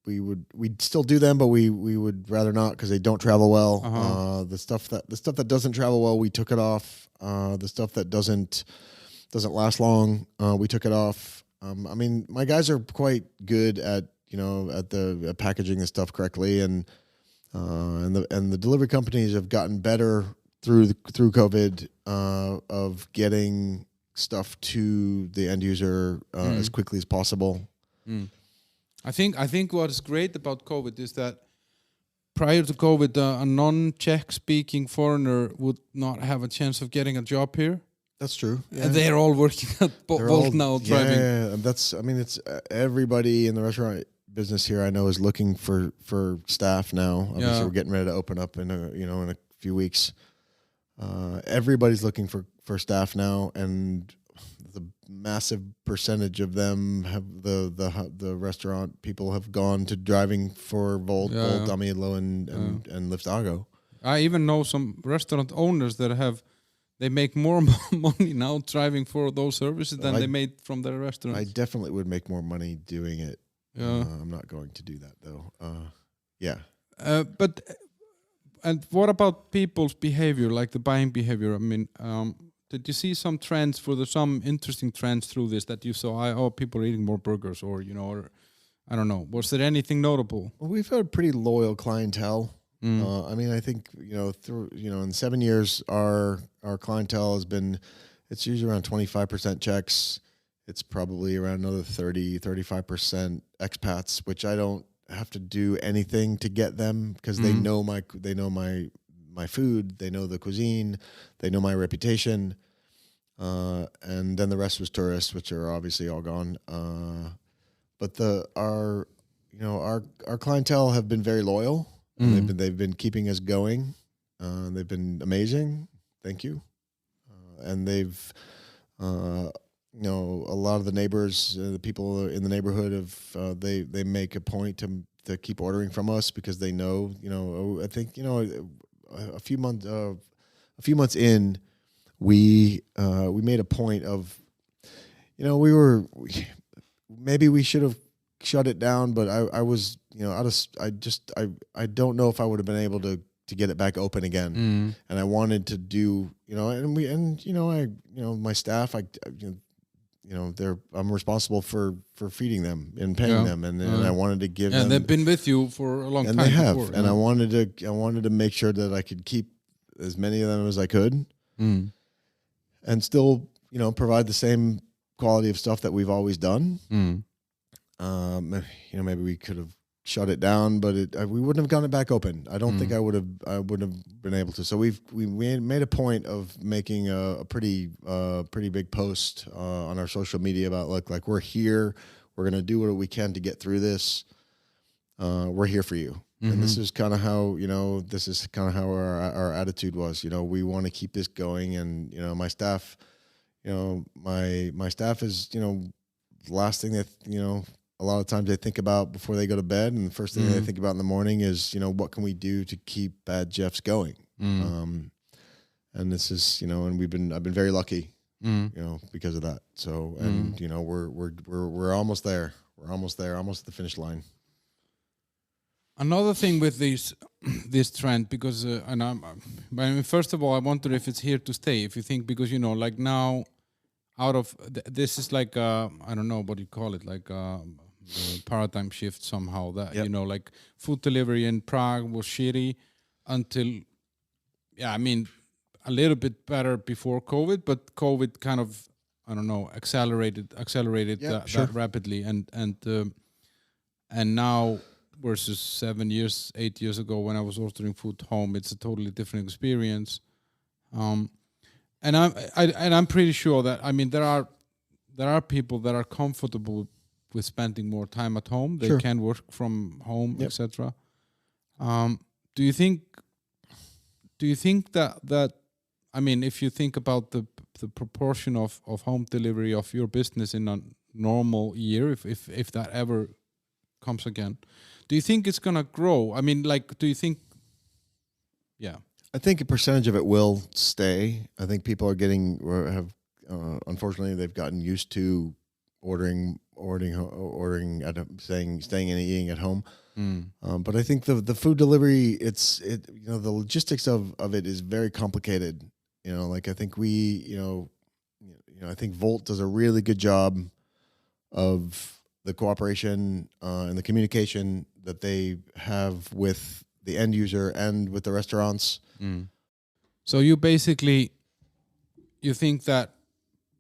we'd still do them, but we would rather not because they don't travel well. The stuff that doesn't travel well, we took it off. The stuff that doesn't last long, we took it off. I mean, my guys are quite good at at packaging the stuff correctly, and the delivery companies have gotten better through COVID of getting stuff to the end user as quickly as possible. I think what is great about COVID is that prior to COVID, a non-Czech speaking foreigner would not have a chance of getting a job here. That's true. Yeah. And they're all working at Bolt now, driving. Yeah, it's everybody in the restaurant business here I know is looking for staff now. Obviously, we're getting ready to open up in a few weeks. Everybody's looking for staff now, and the massive percentage of them have the restaurant people have gone to driving for Volt, Amiello, and Liftago. I even know some restaurant owners that they make more money now driving for those services than they made from their restaurants. I definitely would make more money doing it. I'm not going to do that though. And what about people's behavior, like the buying behavior? I mean, did you see some trends some interesting trends through this that you saw? People are eating more burgers, or I don't know. Was there anything notable? Well, we've had a pretty loyal clientele. I mean, I think in 7 years, our clientele has been. It's usually around 25% Czechs. It's probably around another 35% expats, which I don't have to do anything to get them because they know my food, they know the cuisine, they know my reputation, and then the rest was tourists, which are obviously all gone. But our clientele have been very loyal. And they've been keeping us going. They've been amazing. Thank you. And they've a lot of the neighbors, the people in the neighborhood they make a point to keep ordering from us because they know, I think, a few months in, we made a point of, maybe we should have shut it down, but I was, I don't know if I would have been able to get it back open again. And I wanted to do, my staff, I'm responsible for feeding them and paying them, and I wanted to give them. And they've been with you for a long time. And they have, before, and I wanted to make sure that I could keep as many of them as I could, and still, provide the same quality of stuff that we've always done. Maybe we could have shut it down, but we wouldn't have gotten it back open. I don't think I would have been able to. So we made a point of making a pretty big post on our social media about like we're here, we're gonna do what we can to get through this. We're here for you, and this is kind of how our attitude was. We want to keep this going, and my staff, my staff is the last thing that a lot of times they think about before they go to bed, and the first thing they think about in the morning is, what can we do to keep Bad Jeff's going? And this is, and I've been very lucky, because of that. So, and we're almost there. We're almost there, almost at the finish line. Another thing with this trend, because first of all, I wonder if it's here to stay. If you think, because like now, out of this is like I don't know what you call it, like paradigm shift somehow. That like food delivery in Prague was shitty until a little bit better before COVID, but COVID kind of accelerated that rapidly, and now versus 8 years ago when I was ordering food home, it's a totally different experience. And I'm pretty sure that there are people that are comfortable with spending more time at home. They can work from home, etc. Do you think that if you think about the proportion of home delivery of your business in a normal year, if that ever comes again, do you think it's gonna grow? Do you think? Yeah. I think a percentage of it will stay. I think people are unfortunately, they've gotten used to ordering at staying and eating at home. But I think the food delivery, the logistics of it is very complicated. Like I think I think Volt does a really good job of the cooperation and the communication that they have with the end user and with the restaurants. So you think that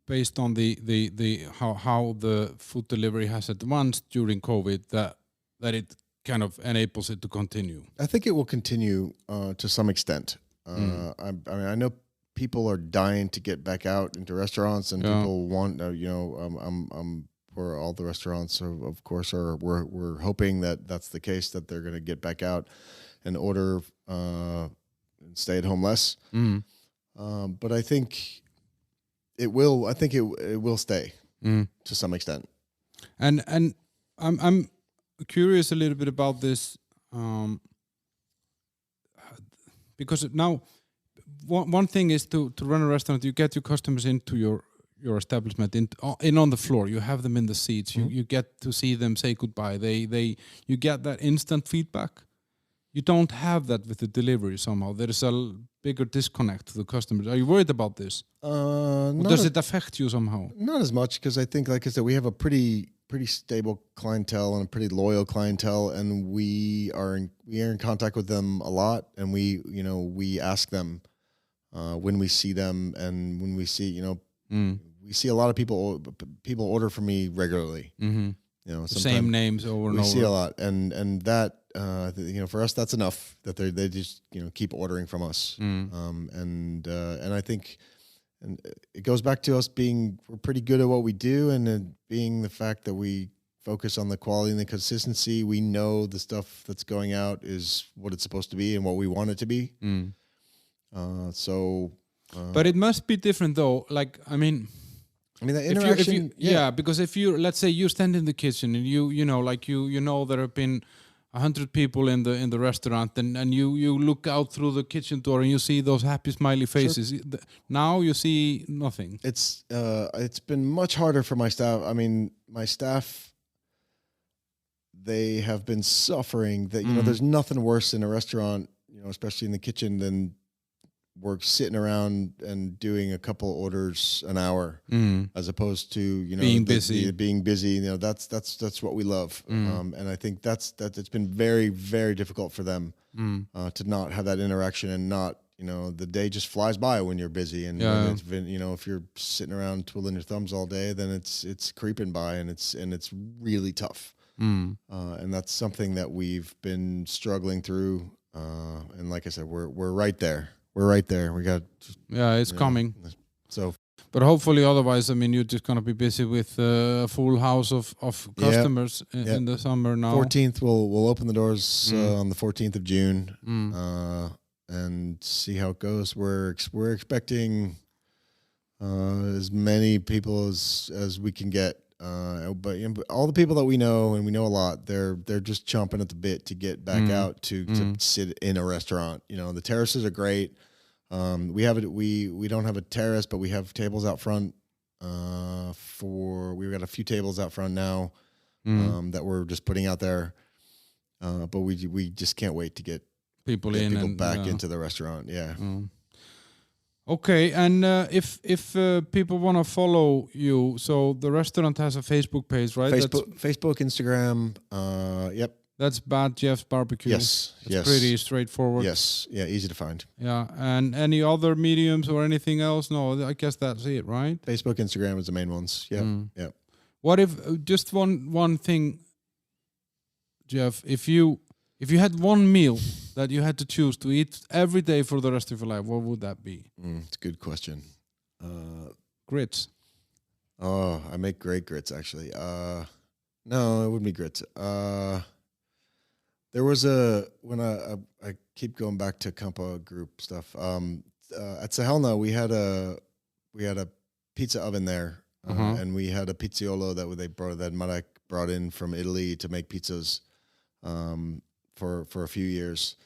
based on the how the food delivery has advanced during COVID, that it kind of enables it to continue? I think it will continue to some extent. I know people are dying to get back out into restaurants, and people want, for all the restaurants, of course, we're hoping that that's the case, that they're going to get back out and order and stay at home less. But I think it will. I think it will stay to some extent. And I'm curious a little bit about this because now one thing is to run a restaurant. You get your customers into your establishment in on the floor. You have them in the seats. You get to see them say goodbye. You get that instant feedback. You don't have that with the delivery somehow. There is a bigger disconnect to the customers. Are you worried about this? Does it affect you somehow? Not as much, because I think, like I said, we have a pretty stable clientele and a pretty loyal clientele, and we are in contact with them a lot, and we ask them when we see them, and when we see we see a lot of people order from me regularly. Same names over and over. We see a lot, and that for us, that's enough, that they just keep ordering from us. And I think, and it goes back to us we're pretty good at what we do, and being the fact that we focus on the quality and the consistency. We know the stuff that's going out is what it's supposed to be and what we want it to be. But it must be different though. Like, I mean, the interaction. Because if you, let's say you stand in the kitchen and you know there have been 100 people in the restaurant, and you look out through the kitchen door and you see those happy smiley faces. Sure. Now you see nothing. It's been much harder for my staff. I mean, my staff, they have been suffering. That there's nothing worse in a restaurant, especially in the kitchen, than we're sitting around and doing a couple orders an hour, as opposed to being busy. That's what we love, and I think that's it's been very, very difficult for them to not have that interaction, and not the day just flies by when you're busy, and when it's been if you're sitting around twiddling your thumbs all day, then it's creeping by, and it's really tough, and that's something that we've been struggling through, and like I said, we're right there. We're right there. We got. Yeah, it's coming. So, but hopefully, otherwise, I mean, you're just gonna be busy with a full house of customers in the summer now. 14th, we'll open the doors on the 14th of June, and see how it goes. We're expecting as many people as we can get. But all the people that we know, and we know a lot, they're just chomping at the bit to get back out to sit in a restaurant. The terraces are great. We don't have a terrace, but we have tables out front. We've got a few tables out front now that we're just putting out there. But we just can't wait to get people back into the restaurant. Yeah. Okay, and if people want to follow you, so the restaurant has a Facebook page, right? Facebook, Instagram, yep. That's Bad Jeff's Barbecue. Yes, it's pretty straightforward. Yes, yeah, easy to find. Yeah, and any other mediums or anything else? No, I guess that's it, right? Facebook, Instagram is the main ones. Yeah, yeah. What if just one thing, Jeff? If you had one meal that you had to choose to eat every day for the rest of your life, what would that be? It's a good question. Grits. Oh, I make great grits, actually. No, it wouldn't be grits. There was when I keep going back to Kampa group stuff. At Sahelna, we had a pizza oven there, and we had a pizziolo that Marek brought in from Italy to make pizzas. For a few years,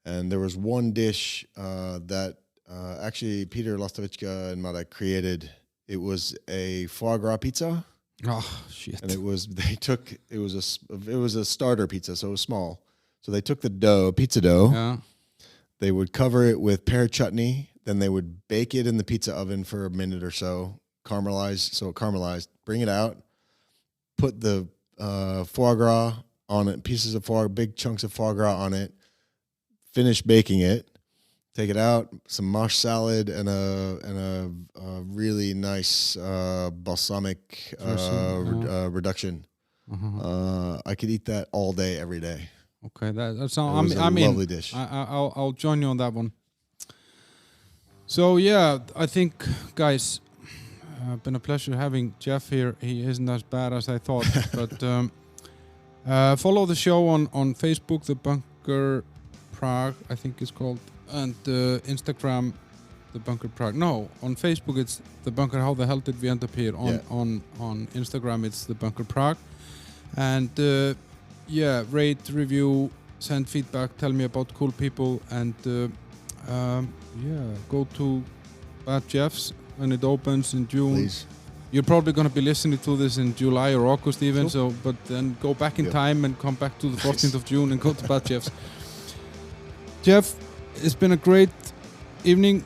and there was one dish that actually Peter Lastovička and Marek created. It was a foie gras pizza. Oh shit! And it was a starter pizza, so it was small. So they took the dough, pizza dough. Yeah. They would cover it with pear chutney. Then they would bake it in the pizza oven for a minute or so, caramelized. Bring it out, put the foie gras on it, big chunks of foie gras on it. Finish baking it. Take it out, some mosh salad and a really nice balsamic reduction. I could eat that all day, every day. Okay, that's a lovely dish. I'll join you on that one. So yeah, I think, guys, been a pleasure having Jeff here. He isn't as bad as I thought, but follow the show on Facebook, The Bunker Prague, I think it's called. And Instagram, The Bunker Prague. No, on Facebook it's The Bunker. How the hell did we end up here? On Instagram it's The Bunker Prague. And rate, review, send feedback, tell me about cool people, and go to Bad Jeff's when it opens in June. Please. You're probably going to be listening to this in July or August even. Cool. So, but then go back in time and come back to the 14th of June and go to Bad Jeff's. Jeff, it's been a great evening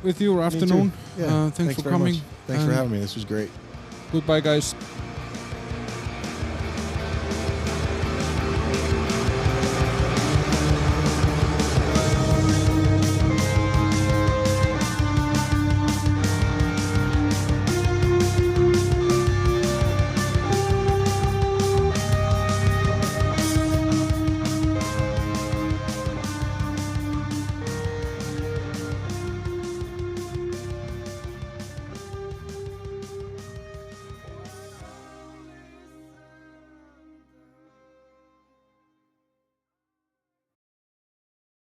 with you, or afternoon. Yeah. Thanks for coming. Thanks for having me. This was great. Goodbye, guys.